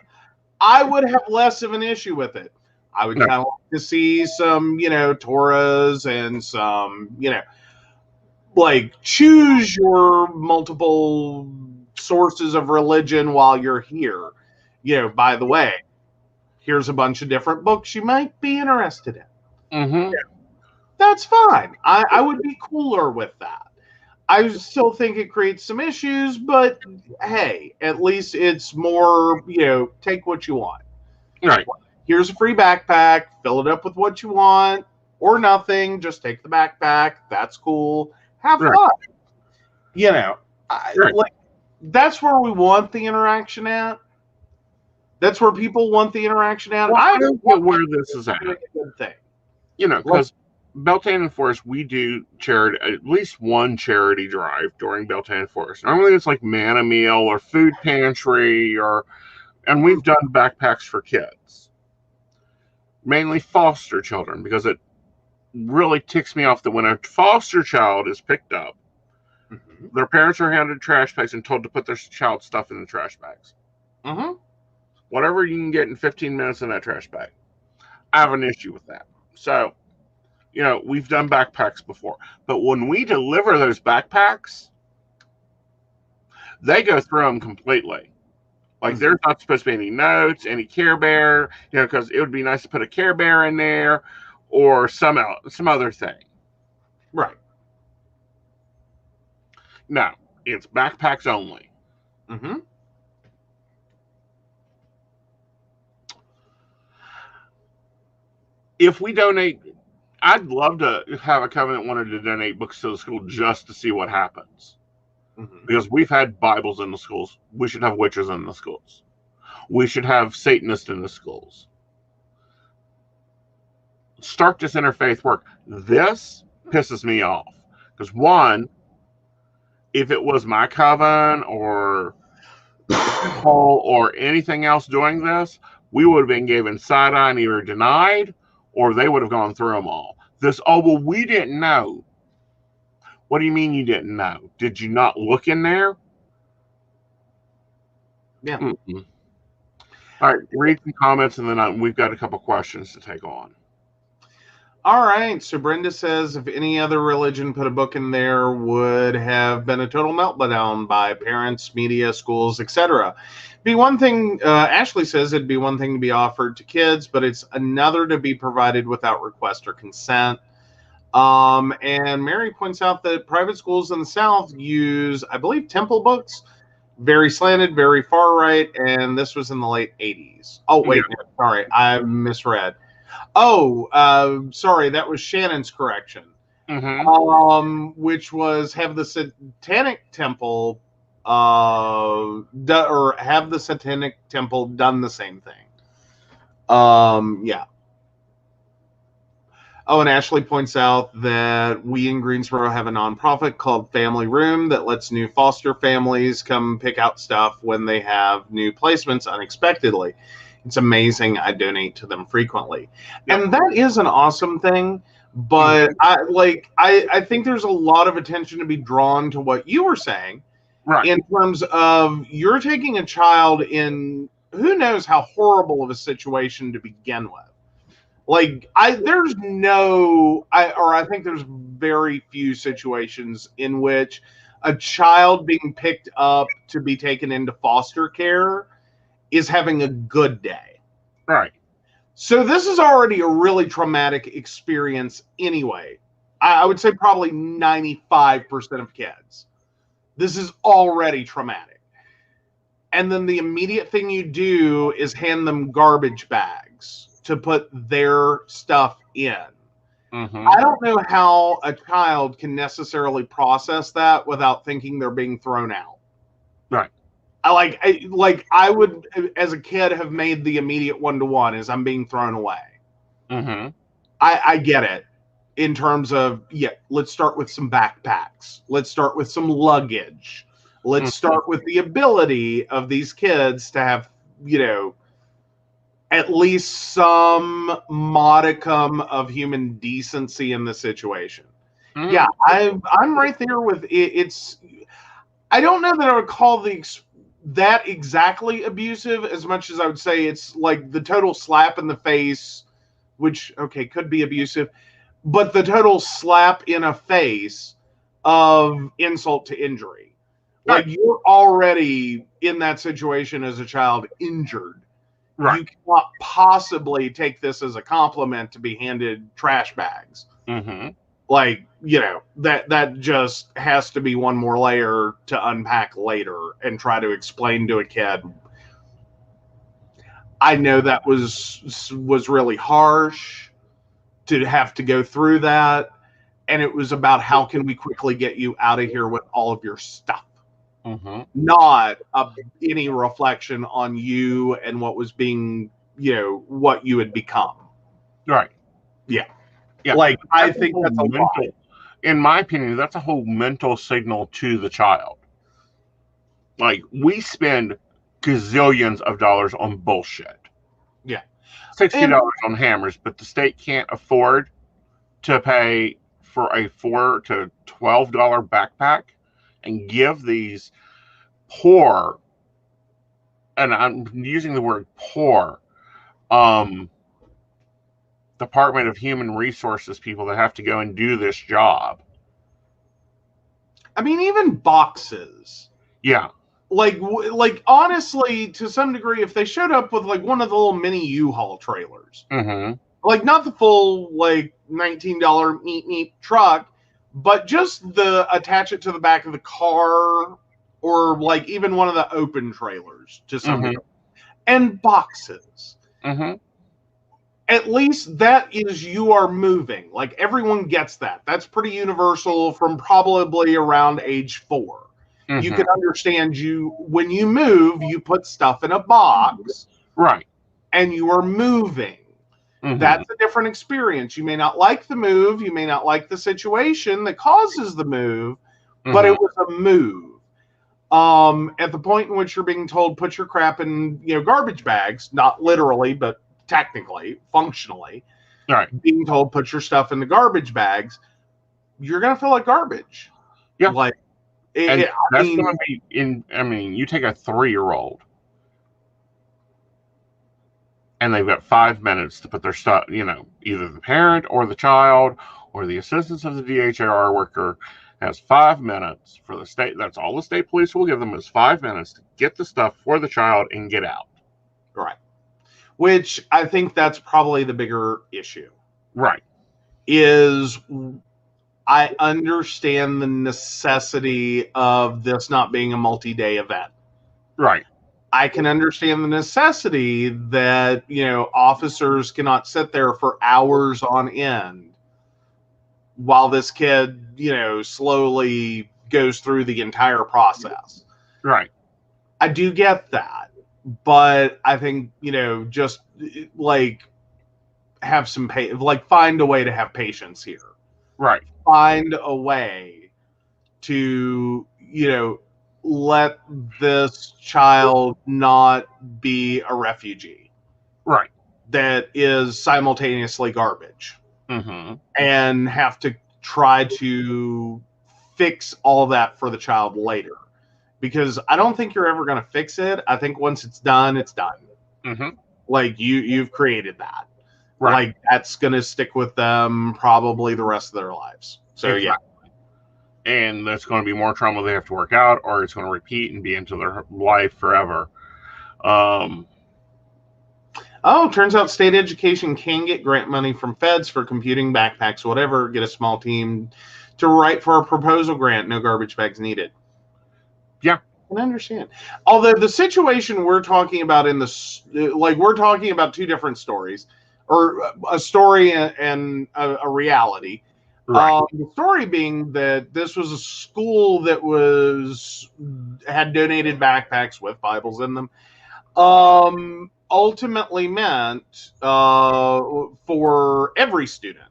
I would have less of an issue with it. I would kind of like to see some, Torahs and some, like, choose your multiple sources of religion while you're here. By the way, here's a bunch of different books you might be interested in. That's fine. I would be cooler with that. I still think it creates some issues, but hey, at least it's more, take what you want. Right. Here's a free backpack. Fill it up with what you want or nothing. Just take the backpack. That's cool. Have fun. Like, that's where we want the interaction at. That's where people want the interaction at. Well, I don't get where this is at. Good thing. Because Beltane Forest, we do at least one charity drive during Beltane Forest. Normally it's like Man a Meal or Food Pantry, and we've done backpacks for kids. Mainly foster children, because it really ticks me off that when a foster child is picked up, their parents are handed trash bags and told to put their child's stuff in the trash bags. Whatever you can get in 15 minutes in that trash bag. I have an issue with that. So, we've done backpacks before. But when we deliver those backpacks, they go through them completely. Like, there's not supposed to be any notes, any Care Bear, because it would be nice to put a Care Bear in there or some other thing. Right. No, it's backpacks only. If we donate, I'd love to have a covenant wanted to donate books to the school just to see what happens. Because we've had Bibles in the schools. We should have witches in the schools. We should have Satanists in the schools. Start this interfaith work. This pisses me off. Because one, if it was my coven or Paul or anything else doing this, we would have been given side-eye and either denied, or they would have gone through them all. We didn't know. What do you mean you didn't know? Did you not look in there? Yeah. All right, read some comments, and then we've got a couple questions to take on. All right. So Brenda says, if any other religion put a book in there, would have been a total meltdown by parents, media, schools, etc. Be one thing. Ashley says it'd be one thing to be offered to kids, but it's another to be provided without request or consent. And Mary points out that private schools in the South use, I believe, temple books, very slanted, very far right, and this was in the late 80s. Oh, wait, sorry, I misread. Sorry, that was Shannon's correction. Which was have the Satanic Temple, or have the Satanic Temple done the same thing. Yeah. Oh, and Ashley points out that we in Greensboro have a nonprofit called Family Room that lets new foster families come pick out stuff when they have new placements unexpectedly. It's amazing. I donate to them frequently. Yep. And that is an awesome thing. But I think there's a lot of attention to be drawn to what you were saying, right? In terms of you're taking a child in who knows how horrible of a situation to begin with. I think there's very few situations in which a child being picked up to be taken into foster care is having a good day. Right. So this is already a really traumatic experience anyway. I would say probably 95% of kids. This is already traumatic. And then the immediate thing you do is hand them garbage bags to put their stuff in. I don't know how a child can necessarily process that without thinking they're being thrown out. Right. I would, as a kid, have made the immediate one-to-one as I'm being thrown away. I get it. in terms of, let's start with some backpacks. Let's start with some luggage. Let's start with the ability of these kids to have, at least some modicum of human decency in the situation. Yeah, I'm right there with it. It's, I don't know that I would call that exactly abusive as much as I would say it's like the total slap in the face, which, okay, could be abusive, but the total slap in a face of insult to injury. Like, you're already in that situation as a child injured. Right. You cannot possibly take this as a compliment to be handed trash bags. Like, that just has to be one more layer to unpack later and try to explain to a kid. I know that was really harsh to have to go through that. And it was about how can we quickly get you out of here with all of your stuff. Not any reflection on you and what was being, what you had become. Right. Yeah. Yeah. Like, I think that's a lot. In my opinion, that's a whole mental signal to the child. Like, we spend gazillions of dollars on bullshit. Yeah. $60 on hammers, but the state can't afford to pay for a $4 to $12 backpack and give these poor, and I'm using the word poor, Department of Human Resources people that have to go and do this job. I mean, even boxes. Yeah. Like honestly, to some degree, if they showed up with like one of the little mini U-Haul trailers, like not the full like $19 meat truck, but just attach it to the back of the car, or like even one of the open trailers to some degree, and boxes. At least that is, you are moving. Like, everyone gets that. That's pretty universal from probably around age 4. You can understand when you move, you put stuff in a box. Right. And you are moving. That's a different experience. You may not like the move. You may not like the situation that causes the move, but it was a move. At the point in which you're being told, put your crap in, garbage bags, not literally, but technically, functionally, being told put your stuff in the garbage bags, you're gonna feel like garbage. Yeah, like gonna be you take a 3-year-old, and they've got 5 minutes to put their stuff. Either the parent or the child or the assistance of the DHR worker has 5 minutes for the state. That's all the state police will give them, is 5 minutes to get the stuff for the child and get out. Right. Which I think that's probably the bigger issue. Right. Is I understand the necessity of this not being a multi-day event. Right. I can understand the necessity that, officers cannot sit there for hours on end while this kid, slowly goes through the entire process. Right. I do get that. But I think, just like have some find a way to have patience here. Right. Find a way to, let this child not be a refugee. Right. That is simultaneously garbage. And have to try to fix all that for the child later. Because I don't think you're ever going to fix it. I think once it's done, it's done. Like, you've created that. Right. Like, that's going to stick with them probably the rest of their lives. So, exactly. Yeah. And that's going to be more trauma they have to work out, or it's going to repeat and be into their life forever. Turns out state education can get grant money from feds for computing, backpacks, whatever. Get a small team to write for a proposal grant. No garbage bags needed. Yeah. I can understand. Although the situation we're talking about we're talking about two different stories, or a story and a reality. Right. The story being that this was a school that had donated backpacks with Bibles in them. Ultimately meant for every student.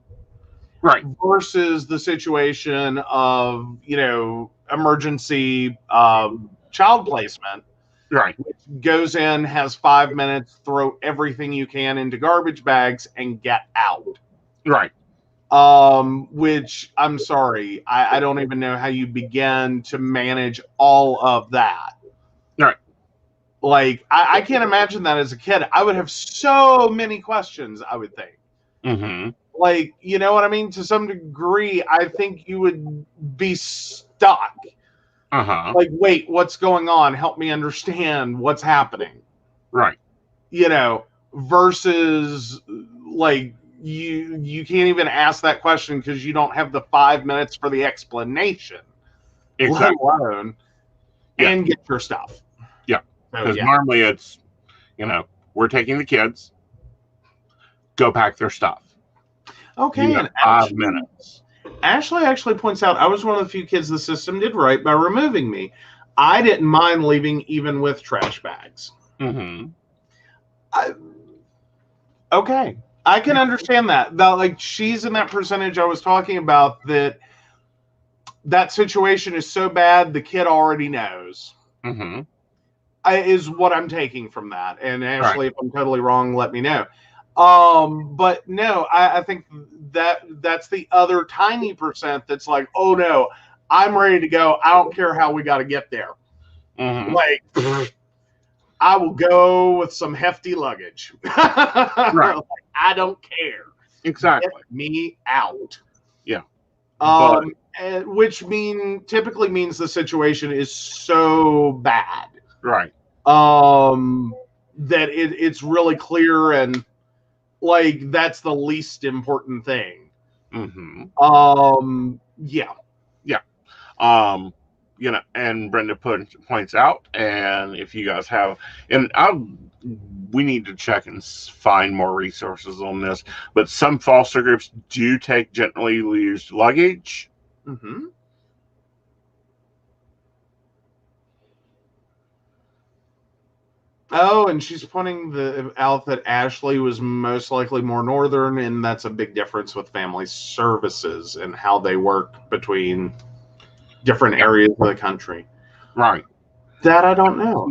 Right. Versus the situation of, emergency child placement. Right. Which goes in, has 5 minutes, throw everything you can into garbage bags and get out. Right. Which, I'm sorry, I don't even know how you begin to manage all of that. Right. Like, I can't imagine that as a kid. I would have so many questions, I would think. Mm-hmm. Like, you know what I mean? To some degree, I think you would be stuck. Uh-huh. Like, wait, what's going on? Help me understand what's happening. Right. Versus, like, you can't even ask that question because you don't have the 5 minutes for the explanation. Exactly. Let alone and get your stuff. Yeah. Because normally it's, we're taking the kids, go pack their stuff. Okay, and 5 minutes. Ashley actually points out I was one of the few kids the system did right by removing me. I didn't mind leaving even with trash bags. Mm-hmm. Okay, I can understand that. Like, she's in that percentage I was talking about, that situation is so bad the kid already knows. Mm-hmm. Is what I'm taking from that. And Ashley, Right. if I'm totally wrong, let me know. But no, I think that's the other tiny percent that's like, oh no, I'm ready to go. I don't care how we got to get there. Mm-hmm. Like, I will go with some hefty luggage. Right. Like, I don't care. Exactly. Get me out. Yeah. Which typically means the situation is so bad. Right. That it's really clear, and like, that's the least important thing. Mm-hmm. Yeah. And Brenda points out, and if you guys have, and we need to check and find more resources on this, but some foster groups do take gently used luggage. Mm-hmm. Oh, and she's pointing out that Ashley was most likely more northern, and that's a big difference with family services and how they work between different areas of the country. Right. That I don't know.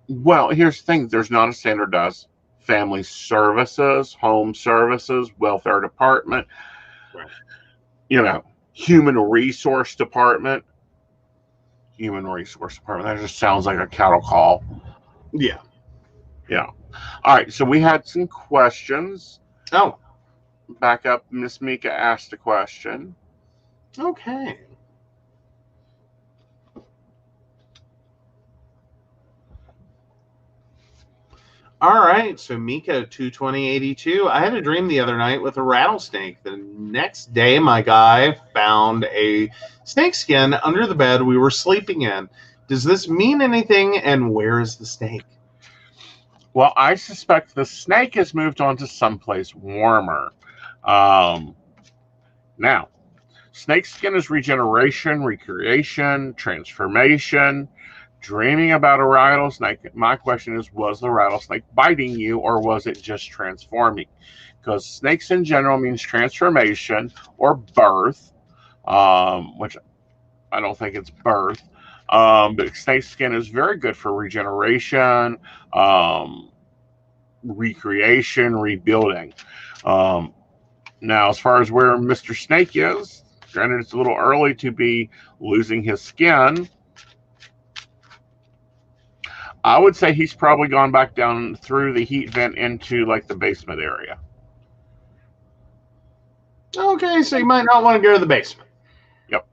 Well, here's the thing. There's not a standardized family services, home services, welfare department, right. Human resource department. Human resource department. That just sounds like a cattle call. Yeah. All right. So we had some questions. Oh. Back up. Miss Mika asked a question. Okay. All right, so Mika 22082. I had a dream the other night with a rattlesnake. The next day, my guy found a snake skin under the bed we were sleeping in. Does this mean anything, and where is the snake? Well, I suspect the snake has moved on to someplace warmer. Now, snake skin is regeneration, recreation, transformation. Dreaming about a rattlesnake. My question is, was the rattlesnake biting you, or was it just transforming? Because snakes in general means transformation or birth, which I don't think it's birth. But snake skin is very good for regeneration, recreation, rebuilding. Now, as far as where Mr. Snake is, granted it's a little early to be losing his skin, I would say he's probably gone back down through the heat vent into like the basement area. Okay, so you might not want to go to the basement. Yep.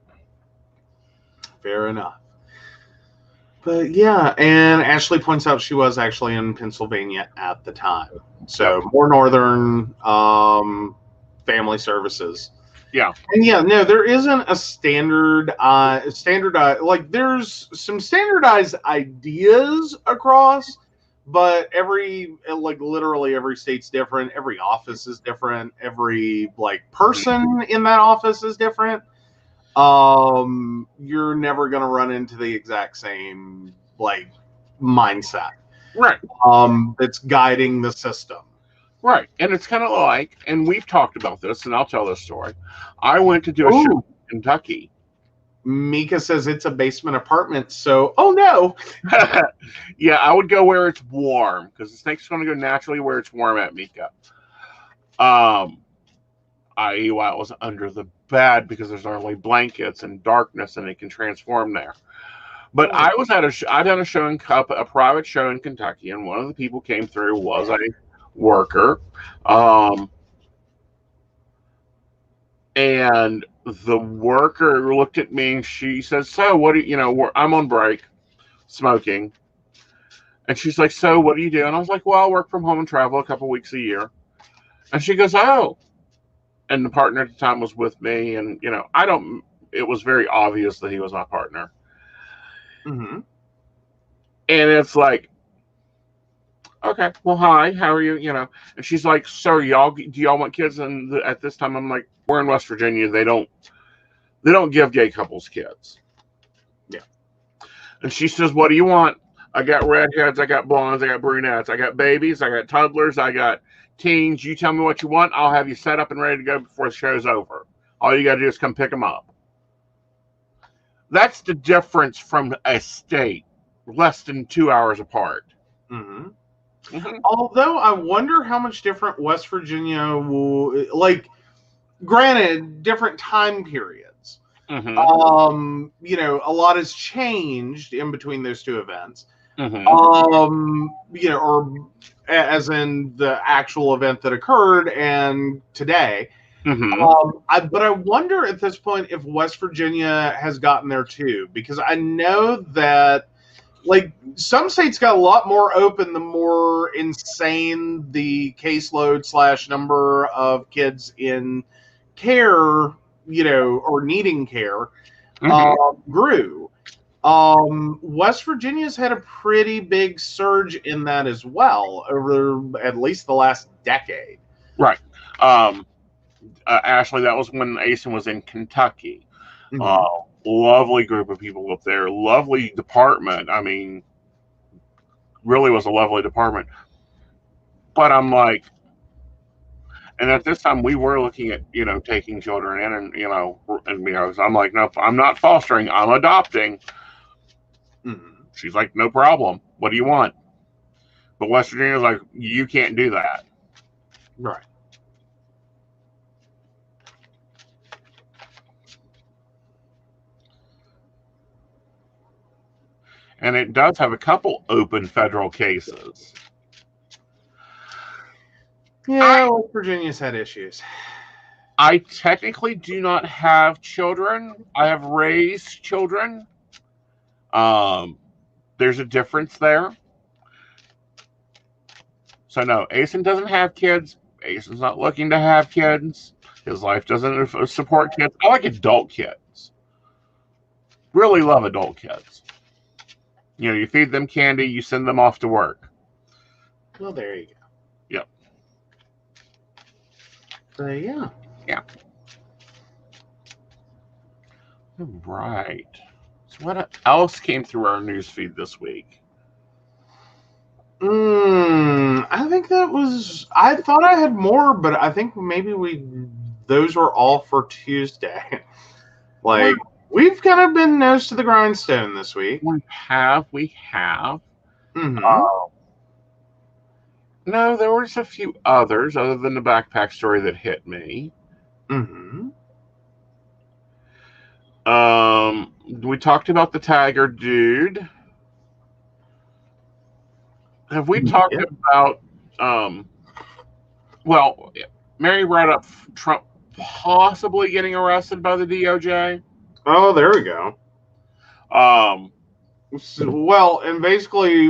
Fair enough. But yeah, and Ashley points out she was actually in Pennsylvania at the time. So more northern family services. Yeah. And yeah, no, there isn't a standardized, like, there's some standardized ideas across, but literally every state's different. Every office is different. Every person in that office is different. You're never going to run into the exact same mindset. Right. That's guiding the system. Right. And it's kind of like, and we've talked about this, and I'll tell this story. I went to do a show Ooh, in Kentucky. Mika says it's a basement apartment, so oh no. Yeah, I would go where it's warm because the snake's going to go naturally where it's warm at Mika. I.e., while it was under the bed because there's only blankets and darkness and it can transform there. But I was at I'd done a show in a private show in Kentucky, and one of the people came through was a worker. And the worker looked at me and she says, "So, what do you know, I'm on break smoking." And she's like, "So, what do you do?" And I was like, "Well, I work from home and travel a couple weeks a year." And she goes, "Oh." And the partner at the time was with me. And, it was very obvious that he was my partner. Mm-hmm. And it's like, okay, well, hi, how are you? And she's like, "So, do y'all want kids?" And at this time, I'm like, "We're in West Virginia. They don't give gay couples kids." Yeah. And she says, "What do you want?" "I got redheads, I got blondes, I got brunettes, I got babies, I got toddlers, I got teens. You tell me what you want. I'll have you set up and ready to go before the show's over. All you got to do is come pick them up." That's the difference from a state less than 2 hours apart. Mm-hmm. Mm-hmm. Although I wonder how much different West Virginia will, like, granted, different time periods. Mm-hmm. A lot has changed in between those two events. Mm-hmm. Or as in the actual event that occurred and today. Mm-hmm. But I wonder at this point if West Virginia has gotten there too, because I know that, like, some states got a lot more open the more insane the caseload / number of kids in care, or needing care, grew. West Virginia's had a pretty big surge in that as well over at least the last decade. Right. Ashley, that was when Aeson was in Kentucky. Mm-hmm. Lovely group of people up there. Lovely department. I mean, really was a lovely department. But I'm like, and at this time we were looking at, taking children in, and I'm like, "No, I'm not fostering. I'm adopting." Mm-hmm. She's like, "No problem. What do you want?" But West Virginia's like, "You can't do that." Right. And it does have a couple open federal cases. Yeah, West Virginia's had issues. I technically do not have children. I have raised children. There's a difference there. So no, Aeson doesn't have kids. Aeson's not looking to have kids. His life doesn't support kids. I like adult kids. Really love adult kids. You feed them candy, you send them off to work. Well, there you go. Yep. So, yeah. Yeah. Right. So what else came through our newsfeed this week? I think that was. I thought I had more, but I think maybe those were all for Tuesday. Like, we've kind of been nose to the grindstone this week. We have. Mm-hmm. No, there was a few others other than the backpack story that hit me. Mm-hmm. We talked about the Tiger dude. Have we talked about well, Mary brought up Trump possibly getting arrested by the DOJ? Oh, there we go. Well, and basically,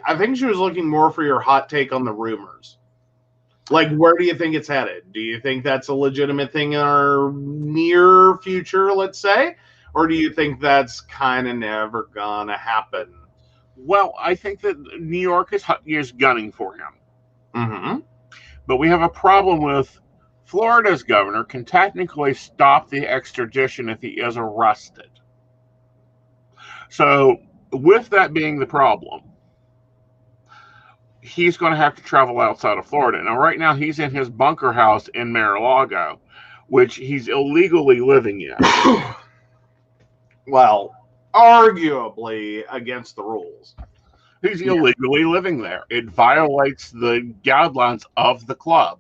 I think she was looking more for your hot take on the rumors. Like, where do you think it's headed? Do you think that's a legitimate thing in our near future, let's say? Or do you think that's kind of never gonna happen? Well, I think that New York is gunning for him. Mm-hmm. But we have a problem with Florida's governor can technically stop the extradition if he is arrested. So, with that being the problem, he's going to have to travel outside of Florida. Now, right now, he's in his bunker house in Mar-a-Lago, which he's illegally living in. Well, arguably against the rules. He's illegally living there. It violates the guidelines of the club.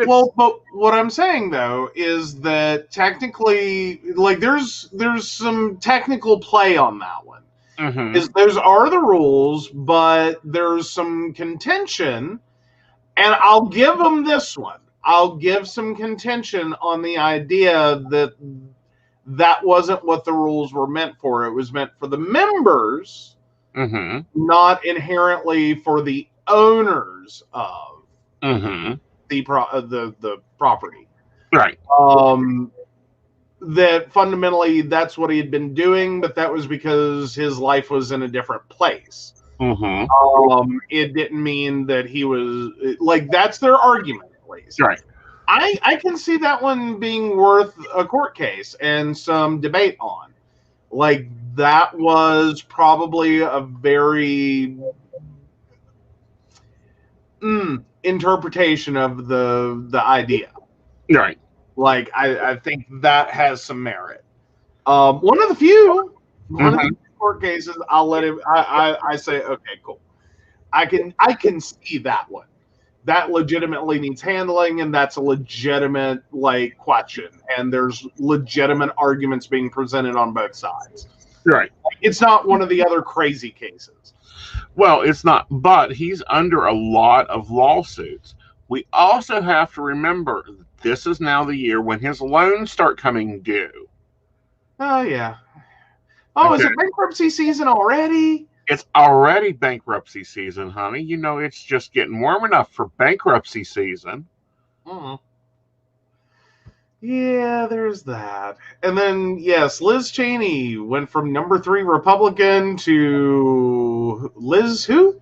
Well, but what I'm saying though is that technically, like, there's some technical play on that one. Mm-hmm. Those are the rules, but there's some contention, and I'll give them this one. I'll give some contention on the idea that that wasn't what the rules were meant for. It was meant for the members, mm-hmm. not inherently for the owners of mm-hmm. the property. Right. That fundamentally that's what he had been doing, but that was because his life was in a different place. Mm-hmm. It didn't mean that he was like, that's their argument at least. Right. I can see that one being worth a court case and some debate on. Like, that was probably a very interpretation of the idea. Right. Like, I think that has some merit. One of the few court cases, I'll let him. I say, okay, cool. I can see that one. That legitimately needs handling, and that's a legitimate question. And there's legitimate arguments being presented on both sides. Right. It's not one of the other crazy cases. Well, it's not, but he's under a lot of lawsuits. We also have to remember this is now the year when his loans start coming due. Oh, yeah. Oh, okay. Is it bankruptcy season already? It's already bankruptcy season, honey. You know, it's just getting warm enough for bankruptcy season. Mm. Yeah, there's that. And then, yes, Liz Cheney went from number 3 Republican to Liz who?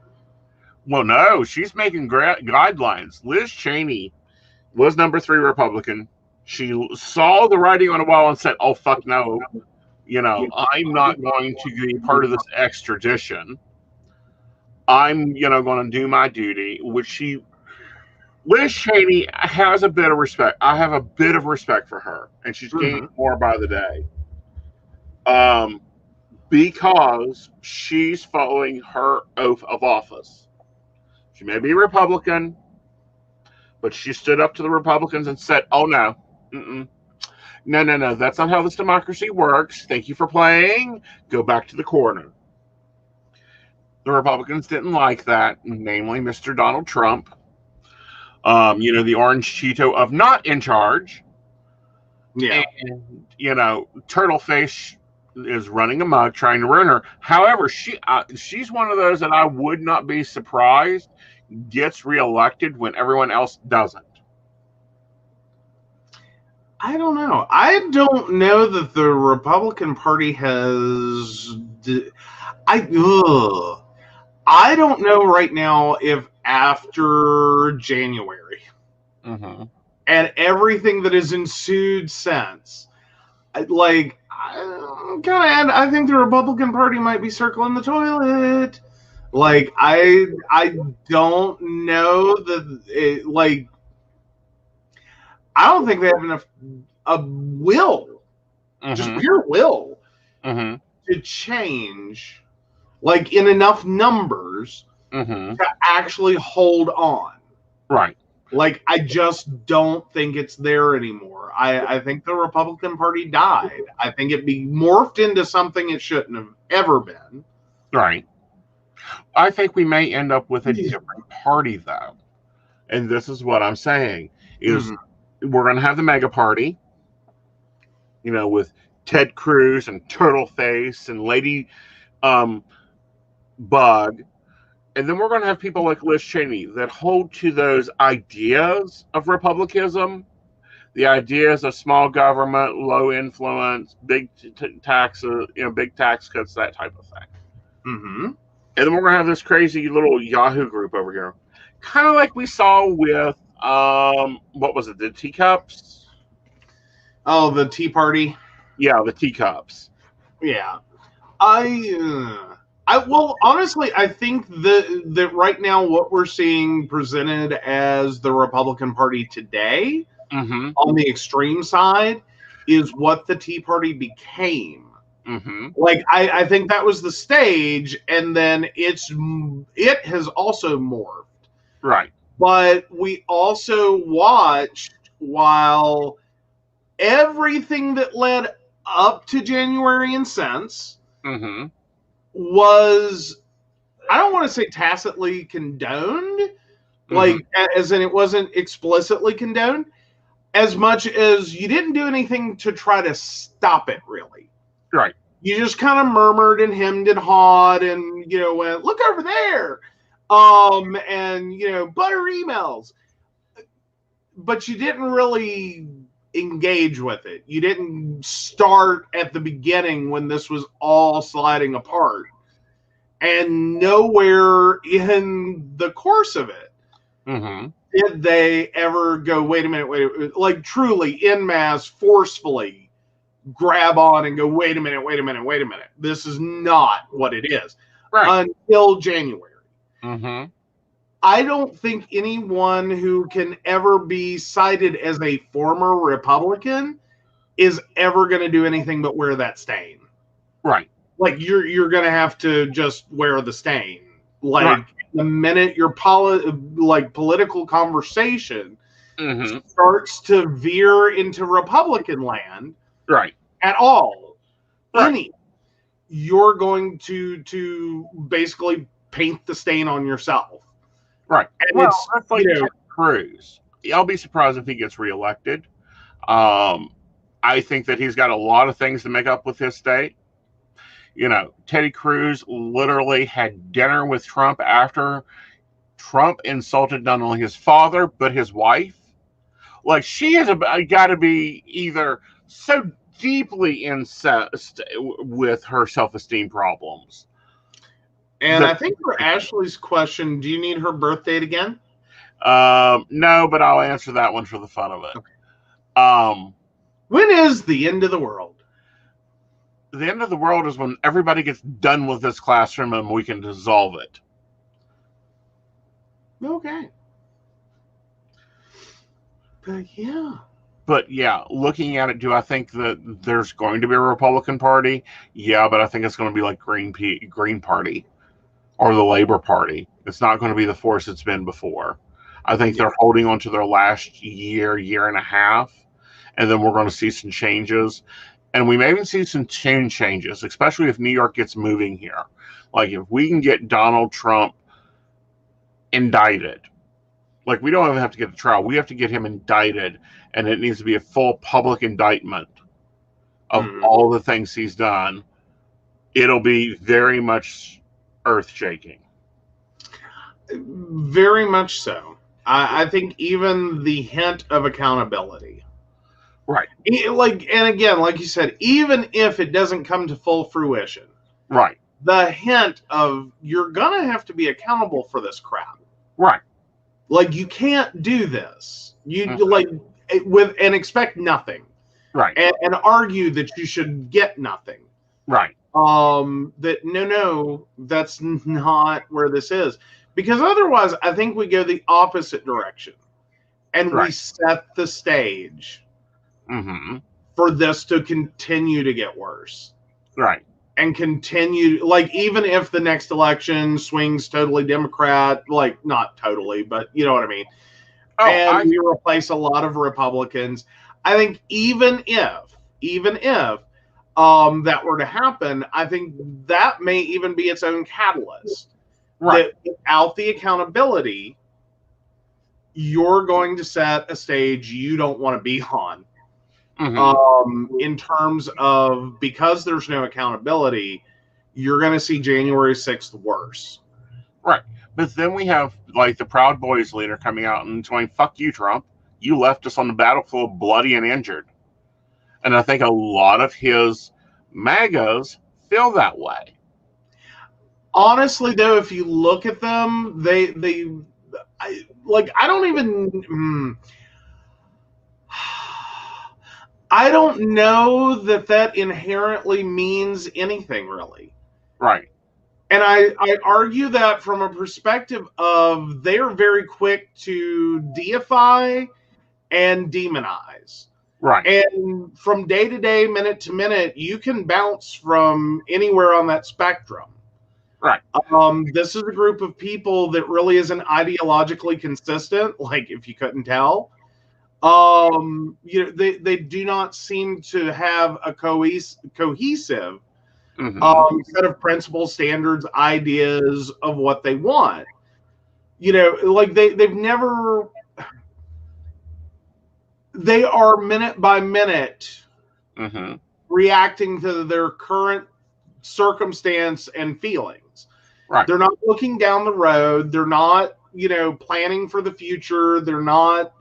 Well, no, she's making guidelines. Liz Cheney was number 3 Republican. She saw the writing on the wall and said, oh, fuck no. You know, I'm not going to be part of this extradition. I'm, going to do my duty, Liz Cheney has a bit of respect. I have a bit of respect for her, and she's gaining more by the day. Because she's following her oath of office. She may be a Republican, but she stood up to the Republicans and said, oh, no. No. That's not how this democracy works. Thank you for playing. Go back to the corner. The Republicans didn't like that, namely Mr. Donald Trump. The orange Cheeto of not in charge. Yeah. And, Turtleface is running amok, trying to ruin her. However, she's one of those that I would not be surprised gets reelected when everyone else doesn't. I don't know. I don't know that the Republican Party has. I don't know right now if after January and everything that has ensued since, I think the Republican Party might be circling the toilet. Like, I don't know that I don't think they have a will, just pure will, to change, in enough numbers to actually hold on. Right. I just don't think it's there anymore. I think the Republican Party died. I think it morphed into something it shouldn't have ever been. Right. I think we may end up with a different party, though. And this is what I'm saying, is we're going to have the mega party, with Ted Cruz and Turtleface and Lady Bug. And then we're going to have people like Liz Cheney that hold to those ideas of republicanism, the ideas of small government, low influence, big taxes, big tax cuts, that type of thing. And then we're going to have this crazy little Yahoo group over here. Kind of like we saw with, what was it, the teacups? Oh, the Tea Party? Yeah, the teacups. Yeah. I Well, honestly, I think that right now what we're seeing presented as the Republican Party today, Mm-hmm. on the extreme side, is what the Tea Party became. Mm-hmm. Like, I think that was the stage, and then it has also morphed. Right. But we also watched while everything that led up to January and since Mm-hmm. was, I don't want to say tacitly condoned, like as in it wasn't explicitly condoned, as much as you didn't do anything to try to stop it, really. Right. You just kind of murmured and hemmed and hawed and, went, look over there. And, butter emails. But you didn't really engage with it. You didn't start at the beginning when this was all sliding apart. And nowhere in the course of it did they ever go, wait a minute, like truly en masse, forcefully grab on and go, wait a minute. This is not what it is. Right. Until January. I don't think anyone who can ever be cited as a former Republican is ever going to do anything but wear that stain. Right. Like you're going to have to just wear the stain. Like the minute your political conversation starts to veer into Republican land, right, at all, any, you're going to basically paint the stain on yourself. Right. And well, that's like Ted Cruz. I'll be surprised if he gets reelected. I think that he's got a lot of things to make up with his state. Teddy Cruz literally had dinner with Trump after Trump insulted not only his father, but his wife. Like, she has got to be either so deeply incensed with her self-esteem problems. And I think for Ashley's question, do you need her birth date again? No, but I'll answer that one for the fun of it. Okay. When is the end of the world? The end of the world is when everybody gets done with this classroom and we can dissolve it. Okay. But yeah, looking at it, do I think that there's going to be a Republican Party? Yeah, but I think it's going to be like Green Party or the Labor Party. It's not going to be the force it's been before. I think they're holding on to their last year and a half, and then we're going to see some changes. And we may even see some changes, especially if New York gets moving here. Like, if we can get Donald Trump indicted, like, we don't even have to get the trial. We have to get him indicted, and it needs to be a full public indictment of all the things he's done. It'll be very much earth-shaking. Very much so. I think even the hint of accountability. Right. And again, like you said, even if it doesn't come to full fruition. Right. The hint of, you're going to have to be accountable for this crap. Right. Like, you can't do this. You and expect nothing. Right. And argue that you should get nothing. Right. That no, that's not where this is. Because otherwise, I think we go the opposite direction. And we set the stage for this to continue to get worse. Right. And continue, like, even if the next election swings totally Democrat, like, not totally, but you know what I mean. We replace a lot of Republicans. I think even if that were to happen, I think that may even be its own catalyst. Right. That without the accountability, you're going to set a stage you don't want to be on. In terms of, because there's no accountability, you're going to see January 6th worse. Right. But then we have, like, the Proud Boys leader coming out and going, fuck you, Trump. You left us on the battlefield bloody and injured. And I think a lot of his MAGAs feel that way. Honestly, though, if you look at them, I don't even... I don't know that inherently means anything, really. Right. And I argue that from a perspective of they are very quick to deify and demonize. Right. And from day to day, minute to minute, you can bounce from anywhere on that spectrum. Right. This is a group of people that really isn't ideologically consistent, like if you couldn't tell. They do not seem to have a cohesive set of principles, standards, ideas of what they want. Like they've never. They are minute by minute reacting to their current circumstance and feelings. Right. They're not looking down the road. They're not, planning for the future. They're not,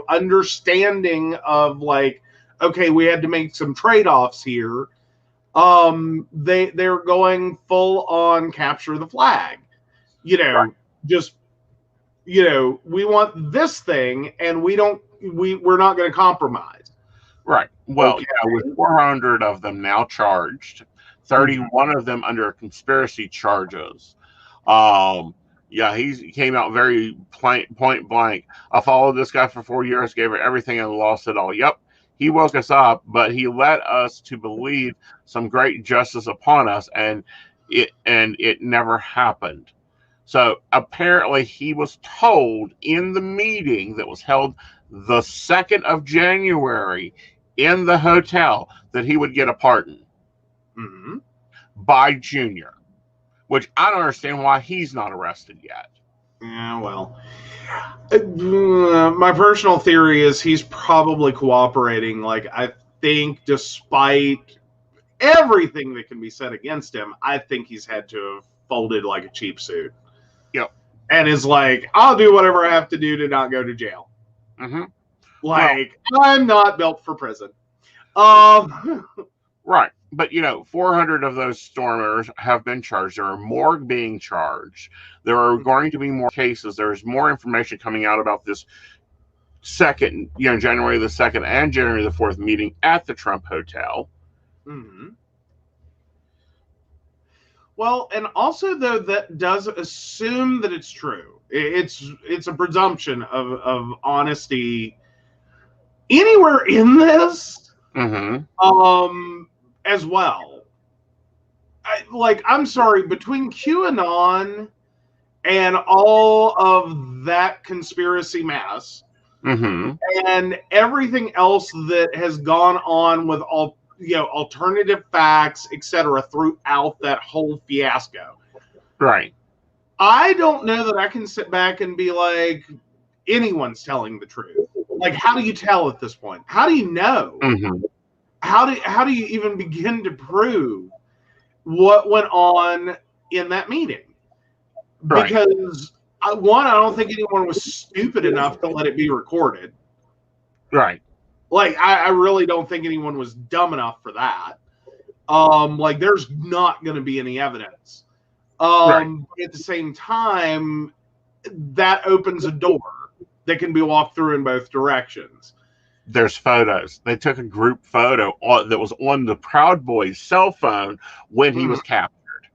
understanding of like, okay, we had to make some trade-offs here. They're going full on capture the flag. Right. Just, we want this thing and we're not going to compromise. Right. Well, okay. With 400 of them now charged, 31 of them under conspiracy charges. He came out very point blank. I followed this guy for 4 years, gave her everything and lost it all. Yep. He woke us up, but he led us to believe some great justice upon us, and it never happened. So apparently he was told in the meeting that was held the 2nd of January in the hotel that he would get a pardon by Junior, which I don't understand why he's not arrested yet. Yeah, well, my personal theory is he's probably cooperating. Like, I think despite everything that can be said against him, I think he's had to have folded like a cheap suit. Yep. And is like, I'll do whatever I have to do to not go to jail. I'm not built for prison. Right. But, 400 of those stormers have been charged. There are more being charged. There are going to be more cases. There's more information coming out about this second, January the 2nd and January the 4th meeting at the Trump Hotel. Well, and also, though, that does assume that it's true. It's a presumption of honesty anywhere in this. As well. I'm sorry, between QAnon and all of that conspiracy mess and everything else that has gone on with all alternative facts, etc., throughout that whole fiasco. Right. I don't know that I can sit back and be like, anyone's telling the truth. Like, how do you tell at this point? How do you know? How do you even begin to prove what went on in that meeting? Right. Because I don't think anyone was stupid enough to let it be recorded. Right. Like, I really don't think anyone was dumb enough for that. There's not going to be any evidence. But at the same time, that opens a door that can be walked through in both directions. There's photos. They took a group photo that was on the Proud Boy's cell phone when he was captured.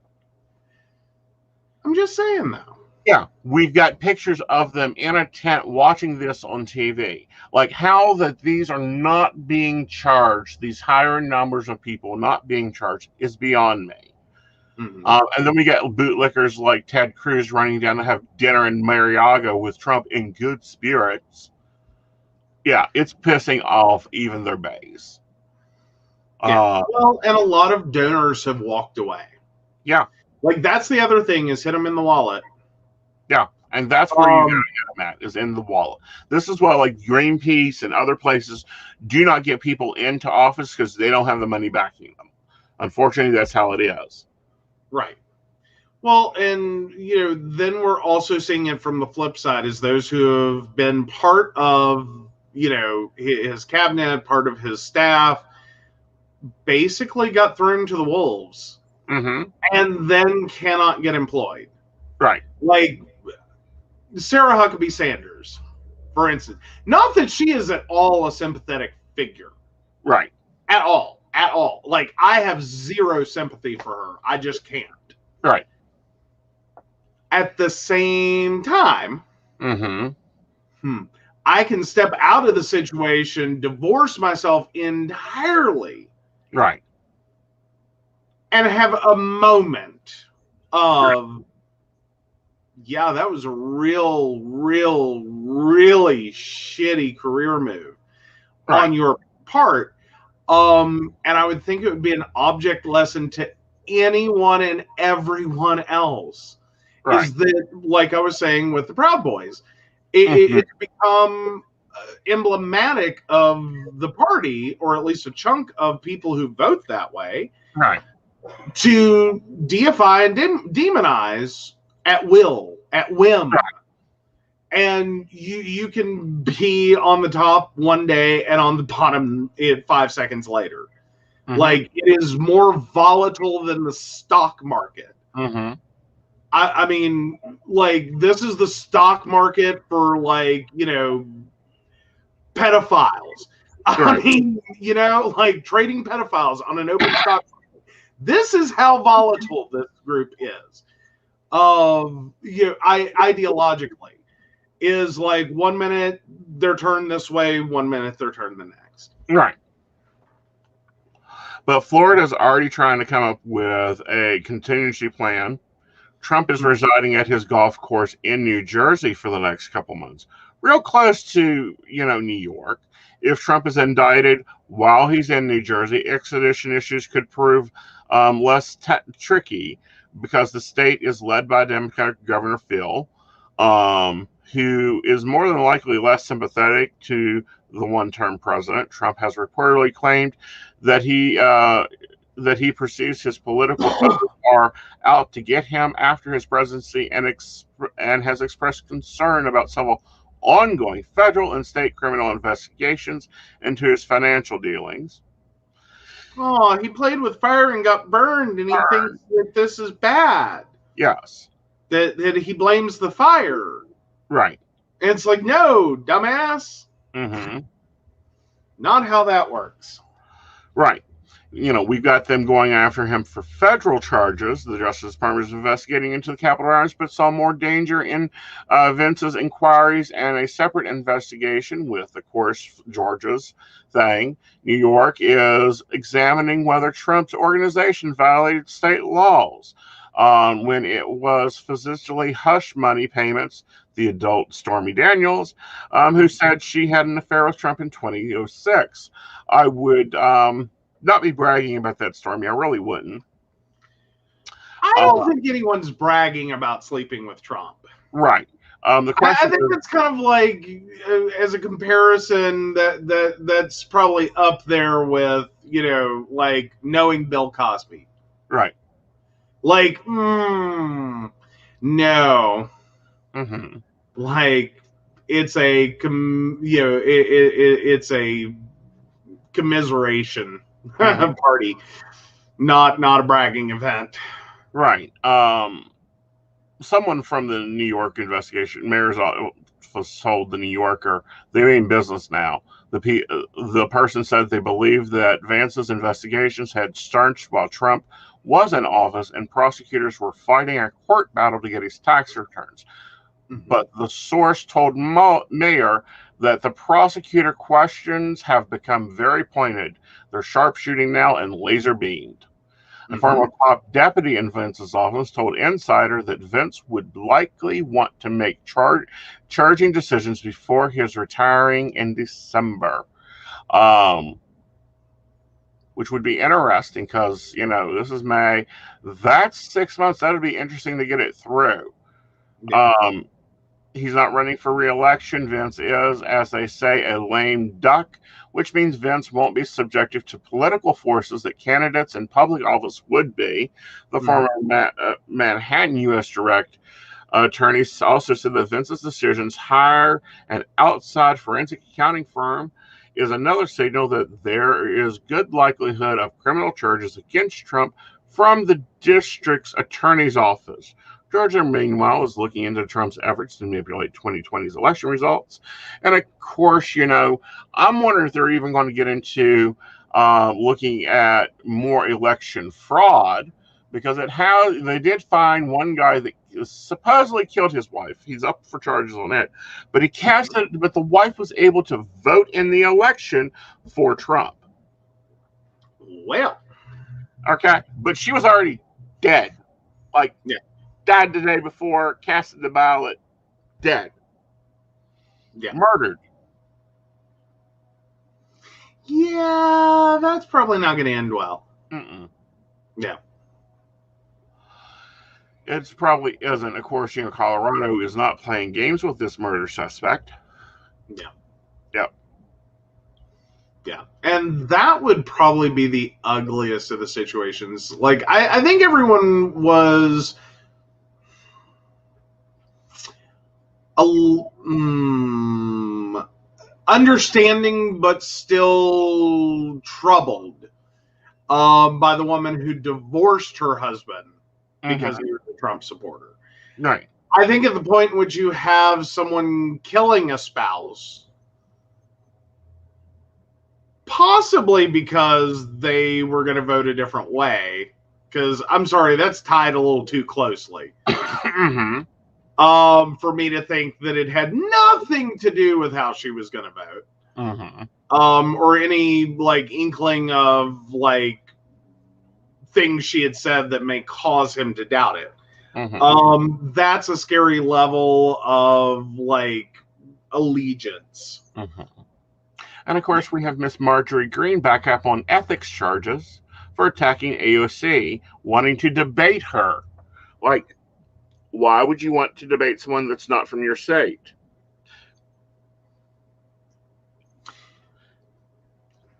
I'm just saying, though. Yeah, we've got pictures of them in a tent watching this on TV. Like, how that these are not being charged, these higher numbers of people not being charged, is beyond me. And then we get bootlickers like Ted Cruz running down to have dinner in Mariaga with Trump in good spirits. Yeah, it's pissing off even their base. Yeah. And a lot of donors have walked away. Yeah. Like, that's the other thing, is hit them in the wallet. Yeah, and that's where you gotta get them at, is in the wallet. This is why, like, Greenpeace and other places do not get people into office because they don't have the money backing them. Unfortunately, that's how it is. Right. Well, and, then we're also seeing it from the flip side, is those who have been part of, his cabinet, part of his staff, basically got thrown to the wolves and then cannot get employed. Right. Like Sarah Huckabee Sanders, for instance. Not that she is at all a sympathetic figure. Right. At all. Like, I have zero sympathy for her. I just can't. Right. At the same time, Mm-hmm. I can step out of the situation, divorce myself entirely, Right. and have a moment of, yeah, that was a really shitty career move on your part. And I would think it would be an object lesson to anyone and everyone else. Right. Is that, like I was saying with the Proud Boys, Mm-hmm. it's become emblematic of the party, or at least a chunk of people who vote that way, Right. to deify and demonize at will, at whim. Right. And you can be on the top one day and on the bottom 5 seconds later. Mm-hmm. Like, it is more volatile than the stock market. Mm-hmm. I mean, like, this is the stock market for, like, you know, pedophiles. Right. I mean, you know, like trading pedophiles on an open stock market. This is how volatile this group is. You know, ideologically, is like 1 minute they're turned this way, 1 minute they're turned the next. Right. But Florida's already trying to come up with a contingency plan. Trump is residing at his golf course in New Jersey for the next couple months, real close to, New York. If Trump is indicted while he's in New Jersey, extradition issues could prove less tricky because the state is led by Democratic Governor Phil, who is more than likely less sympathetic to the one-term president. Trump has reportedly claimed that he perceives his political foes are out to get him after his presidency, and has expressed concern about several ongoing federal and state criminal investigations into his financial dealings. Oh, he played with fire and got burned, and he thinks that this is bad. Yes. That he blames the fire. Right. And it's like, no, dumbass. Mm-hmm. Not how that works. Right. We've got them going after him for federal charges. The Justice Department is investigating into the Capitol riots, but saw more danger in Vince's inquiries and a separate investigation with, of course, Georgia's thing. New York is examining whether Trump's organization violated state laws when it was facilitating hush money payments. The adult Stormy Daniels, who said she had an affair with Trump in 2006. I would not be bragging about that, Stormy. I really wouldn't. I don't think anyone's bragging about sleeping with Trump. Right. The question I think it's kind of like, as a comparison, that's probably up there with, like knowing Bill Cosby. Right. Like, no. Mm-hmm. Like, it's a it's a commiseration party, not a bragging event. Right. Someone from the New York investigation, mayor's office, told the New Yorker they mean business now. The person said they believe that Vance's investigations had started while Trump was in office, and prosecutors were fighting a court battle to get his tax returns. Mm-hmm. But the source told Mayor that the prosecutor questions have become very pointed. They're sharpshooting now and laser beamed. Mm-hmm. A former top deputy in Vince's office told Insider that Vince would likely want to make charging decisions before his retiring in December. Which would be interesting because, this is May. That's 6 months. That would be interesting to get it through. Yeah. He's not running for re-election. Vince is, as they say, a lame duck, which means Vince won't be subjective to political forces that candidates in public office would be. The former Manhattan U.S. Direct attorney also said that Vince's decisions to hire an outside forensic accounting firm is another signal that there is good likelihood of criminal charges against Trump from the district's attorney's office. Georgia, meanwhile, is looking into Trump's efforts to manipulate 2020's election results. And of course, I'm wondering if they're even going to get into looking at more election fraud, because they did find one guy that supposedly killed his wife. He's up for charges on it, but but the wife was able to vote in the election for Trump. Well, okay, but she was already dead. Like, died the day before, casted the ballot, dead. Yeah. Murdered. Yeah, that's probably not going to end well. Mm-mm. Yeah. It probably isn't. Of course, Colorado is not playing games with this murder suspect. Yeah. Yep. Yeah. And that would probably be the ugliest of the situations. Like, I think everyone was understanding but still troubled by the woman who divorced her husband because he was a Trump supporter. Right. I think at the point in which you have someone killing a spouse, possibly because they were going to vote a different way, because I'm sorry, that's tied a little too closely. For me to think that it had nothing to do with how she was going to vote, or any like inkling of like things she had said that may cause him to doubt it. That's a scary level of like allegiance. And of course, we have Miss Marjorie Greene back up on ethics charges for attacking AOC, wanting to debate her. Like, why would you want to debate someone that's not from your state?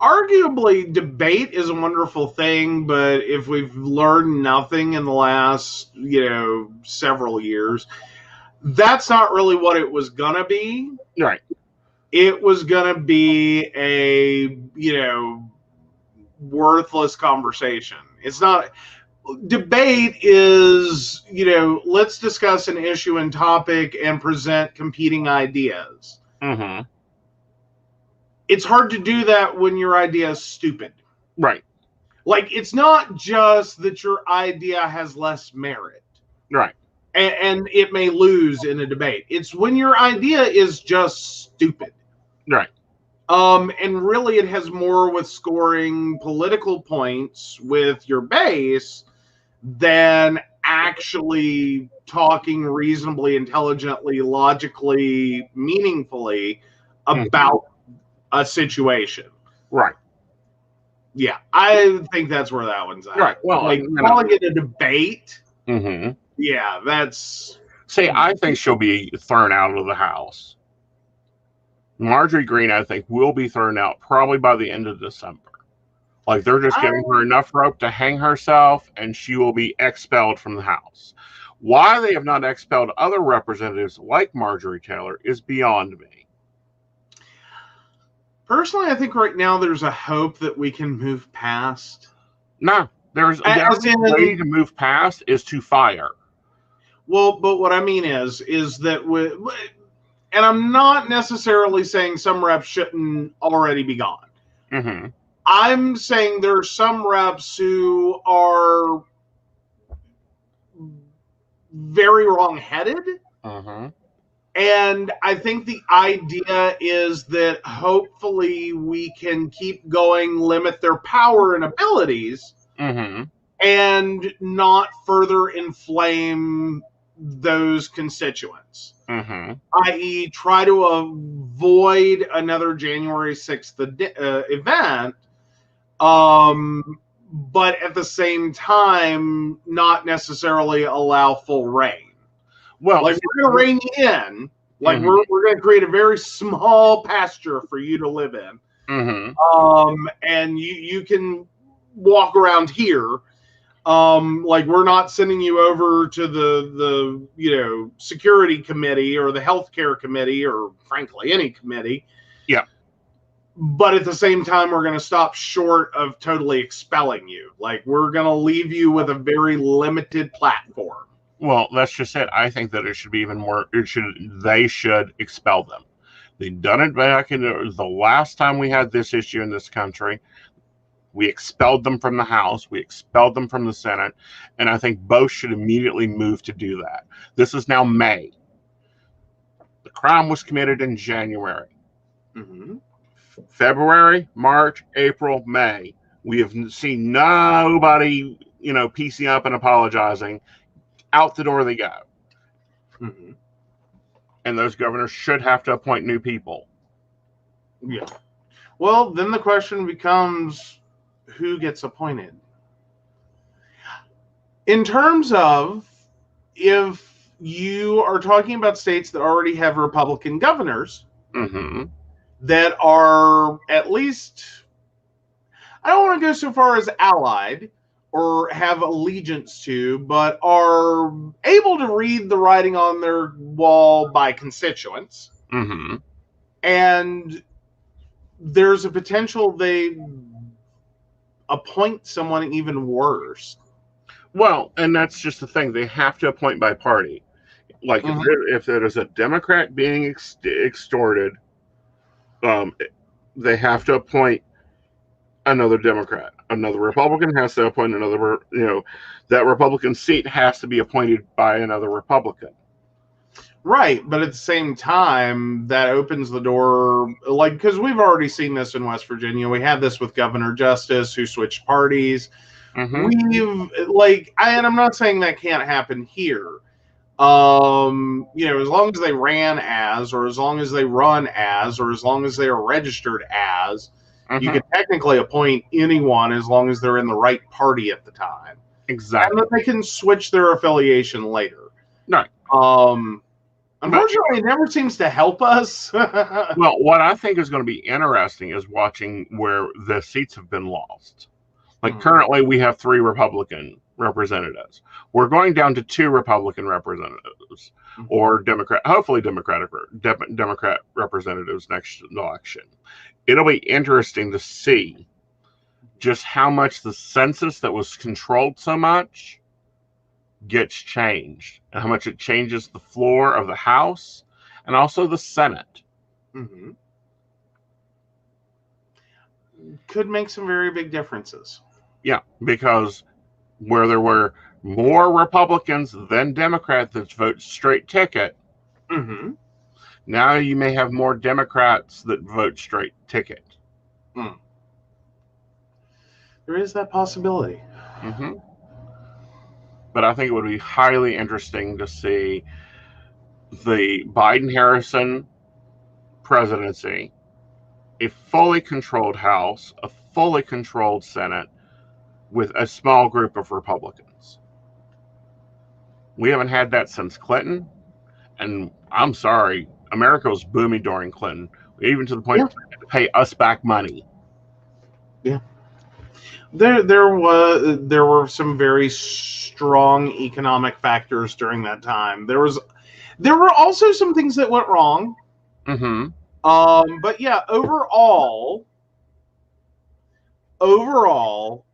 Arguably, debate is a wonderful thing, but if we've learned nothing in the last, several years, that's not really what it was gonna be. Right. It was gonna be a, worthless conversation. It's not. Debate is, let's discuss an issue and topic and present competing ideas. It's hard to do that when your idea is stupid. Right. Like, it's not just that your idea has less merit. Right. And it may lose in a debate. It's when your idea is just stupid. Right. And really it has more with scoring political points with your base than actually talking reasonably, intelligently, logically, meaningfully about a situation. Right. Yeah, I think that's where that one's at. Right. Well, like calling it a debate. Yeah, that's. See, I think she'll be thrown out of the House. Marjorie Greene, I think, will be thrown out probably by the end of December. Like, they're just giving her enough rope to hang herself, and she will be expelled from the House. Why they have not expelled other representatives like Marjorie Taylor is beyond me. Personally, I think right now there's a hope that we can move past. No, there's the way to move past is to fire. Well, but what I mean is that and I'm not necessarily saying some reps shouldn't already be gone. I'm saying there are some reps who are very wrong-headed. And I think the idea is that hopefully we can keep going, limit their power and abilities, and not further inflame those constituents. I.e., try to avoid another January 6th event, but at the same time, not necessarily allow full reign. Well, like, we're going to rein you in. Like, we're going to create a very small pasture for you to live in. And you can walk around here. Like, we're not sending you over to the security committee or the healthcare committee or, frankly, any committee. Yeah. But at the same time, we're going to stop short of totally expelling you. Like, we're going to leave you with a very limited platform. Well, that's just it. I think that it should be even more. They should expel them. They've done it back in the last time we had this issue in this country. We expelled them from the House. We expelled them from the Senate. And I think both should immediately move to do that. This is now May. The crime was committed in January. Mm-hmm. February, March, April, May. We have seen nobody, piecing up and apologizing. Out the door they go. Mm-hmm. And those governors should have to appoint new people. Yeah. Well, then the question becomes, who gets appointed? In terms of, if you are talking about states that already have Republican governors, Mm-hmm. that are at least, I don't want to go so far as allied or have allegiance to, but are able to read the writing on their wall by constituents. Mm-hmm. And there's a potential they appoint someone even worse. Well, and that's just the thing. They have to appoint by party. Like, if there is a Democrat being extorted, they have to appoint another Democrat. Another Republican has to appoint another, that Republican seat has to be appointed by another Republican. Right, but at the same time, that opens the door, because we've already seen this in West Virginia. We had this with Governor Justice, who switched parties. Mm-hmm. And I'm not saying that can't happen here. As long as they ran as, or as long as they run as, or as long as they are registered as, you can technically appoint anyone as long as they're in the right party at the time. Exactly. And that they can switch their affiliation later. Right. Unfortunately, it never seems to help us. Well, what I think is going to be interesting is watching where the seats have been lost. Currently, we have 3 Republican representatives. We're going down to 2 Republican representatives, or hopefully Democrat representatives next election. It'll be interesting to see just how much the census that was controlled so much gets changed, and how much it changes the floor of the House and also the Senate. Mm-hmm. Could make some very big differences. Yeah, because where there were more Republicans than Democrats that vote straight ticket, now you may have more Democrats that vote straight ticket. There is that possibility. Mm-hmm. But I think it would be highly interesting to see the Biden-Harrison presidency, a fully controlled House, a fully controlled Senate, with a small group of Republicans. We haven't had that since Clinton, and I'm sorry, America was booming during Clinton, even to the point of to pay us back money. Yeah. There were some very strong economic factors during that time. There were also some things that went wrong. Mm-hmm. But yeah, overall,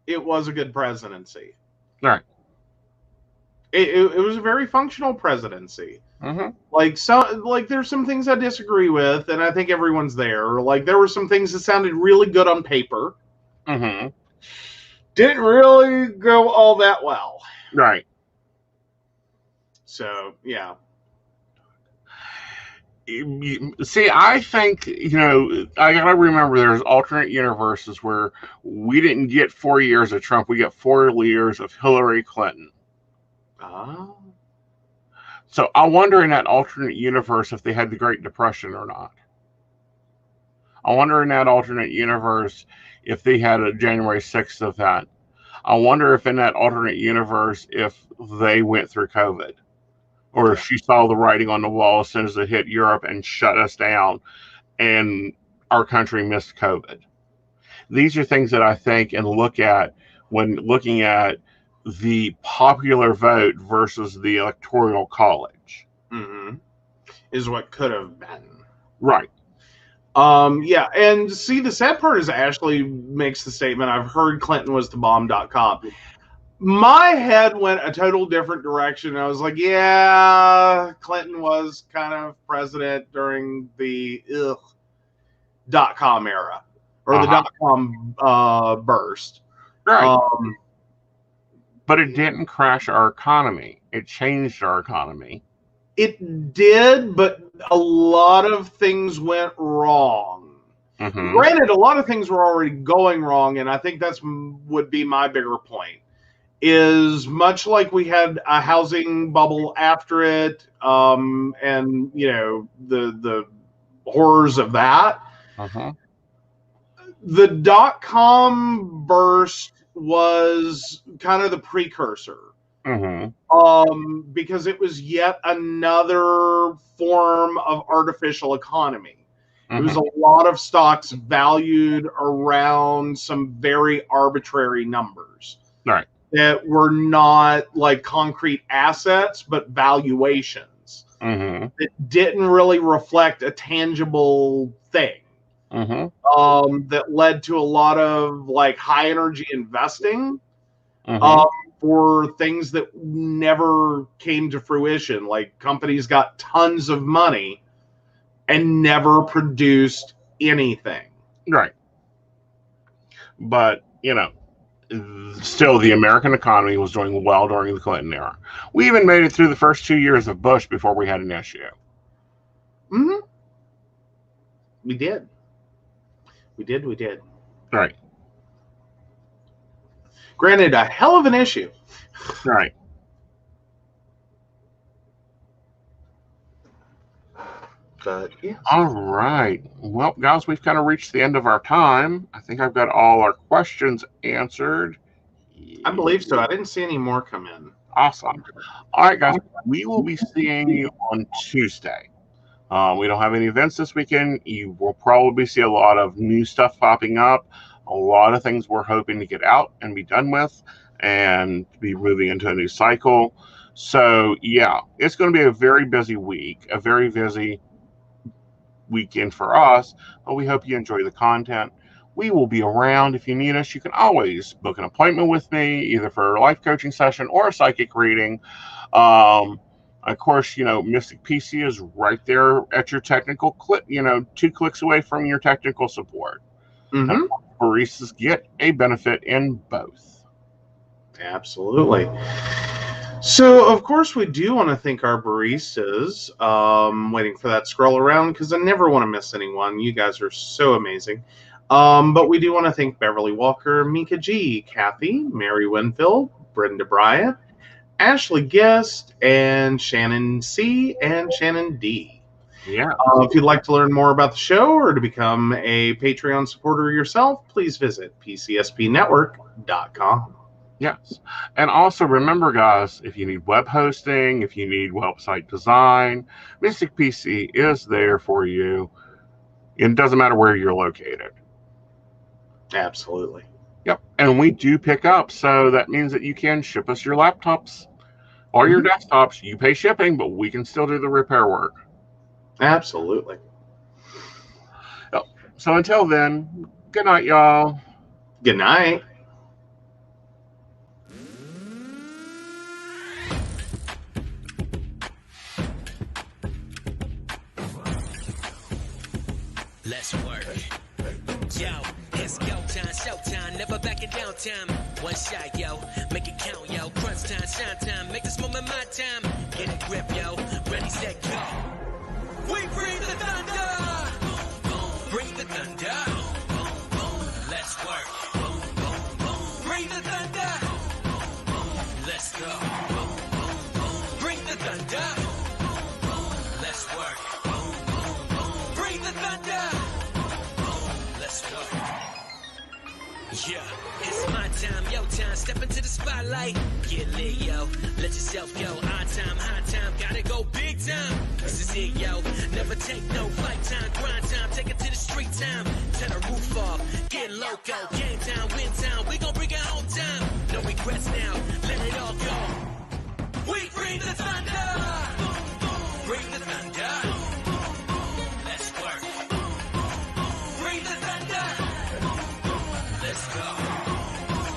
it was a good presidency. Right. It was a very functional presidency. Mm-hmm. There's some things I disagree with, and I think everyone's there. There were some things that sounded really good on paper. Mm-hmm. Didn't really go all that well. Right. So, yeah. See, I think, I gotta remember there's alternate universes where we didn't get 4 years of Trump, we got 4 years of Hillary Clinton. Oh. So I wonder in that alternate universe if they had the Great Depression or not. I wonder in that alternate universe if they had a January 6th event. I wonder if in that alternate universe if they went through COVID. Or if she saw the writing on the wall as soon as it hit Europe and shut us down and our country missed COVID. These are things that I think and look at when looking at the popular vote versus the electoral college. Mm-hmm. Is what could have been. Right. Yeah, and see, the sad part is Ashley makes the statement, I've heard Clinton was the bomb.com. My head went a total different direction. I was like, yeah, Clinton was kind of president during the .com era. or the dot-com burst. Right. But it didn't crash our economy. It changed our economy. It did, but a lot of things went wrong. Mm-hmm. Granted, a lot of things were already going wrong, and I think that's would be my bigger point. Is much like we had a housing bubble after it, and you know the horrors of that. The dot-com burst was kind of the precursor. Because it was yet another form of artificial economy. It was a lot of stocks valued around some very arbitrary numbers. Right. That were not like concrete assets, but valuations. That didn't really reflect a tangible thing. That led to a lot of like high energy investing. For things that never came to fruition. Like companies got tons of money and never produced anything. Right. But, you know, still the American economy was doing well during the Clinton era. We even made it through the first 2 years of Bush before we had an issue. We did. We did. Right. Granted, a hell of an issue. Right. But yeah. All right. Well, guys, we've kind of reached the end of our time. I think I've got all our questions answered. I believe so. I didn't see any more come in. Awesome. All right, guys. We will be seeing you on Tuesday. We don't have any events this weekend. You will probably see a lot of new stuff popping up. A lot of things we're hoping to get out and be done with and be moving into a new cycle. So, yeah, it's going to be a very busy week, a very busy weekend for us, but we hope you enjoy the content. We will be around. If you need us, you can always book an appointment with me, either for a life coaching session or a psychic reading. Of course, you know, Mystic PC is right there at your technical click, 2 clicks away from your technical support. And baristas get a benefit in both. Absolutely. So, of course, we do want to thank our baristas. Waiting for that scroll around because I never want to miss anyone. You guys are so amazing. But we do want to thank Beverly Walker, Mika G, Kathy, Mary Winfield, Brenda Bryant, Ashley Guest, and Shannon C, and Shannon D. Yeah. If you'd like to learn more about the show or to become a Patreon supporter yourself, please visit pcspnetwork.com. Yes. And also remember, guys, if you need web hosting, if you need website design, Mystic PC is there for you. It doesn't matter where you're located. Absolutely. Yep. And we do pick up, so that means that you can ship us your laptops or your desktops. You pay shipping, but we can still do the repair work. Absolutely. Yep. So until then, good night, y'all. Good night. Let's work. Yo, it's go time, showtime, never backing down time. One shot, yo, make it count, yo. Crunch time, shine time, make this moment my time. Get a grip, yo, ready, set, go. We bring the thunder. Bring the thunder. Let's work. Bring the thunder. Let's go. Bring the thunder. Let's work. Bring the thunder. Let's go. Yeah, it's my time, yo time. Step into the spotlight. Get lit, yo. Let yourself go. Our time, high time. Gotta go big time. This is it, yo. Never take no flight time. Grind time. Take it to the street time. Turn the roof off. Get loco. Game time, win time. We gon' bring it home time. No regrets now. Let it all go. We bring the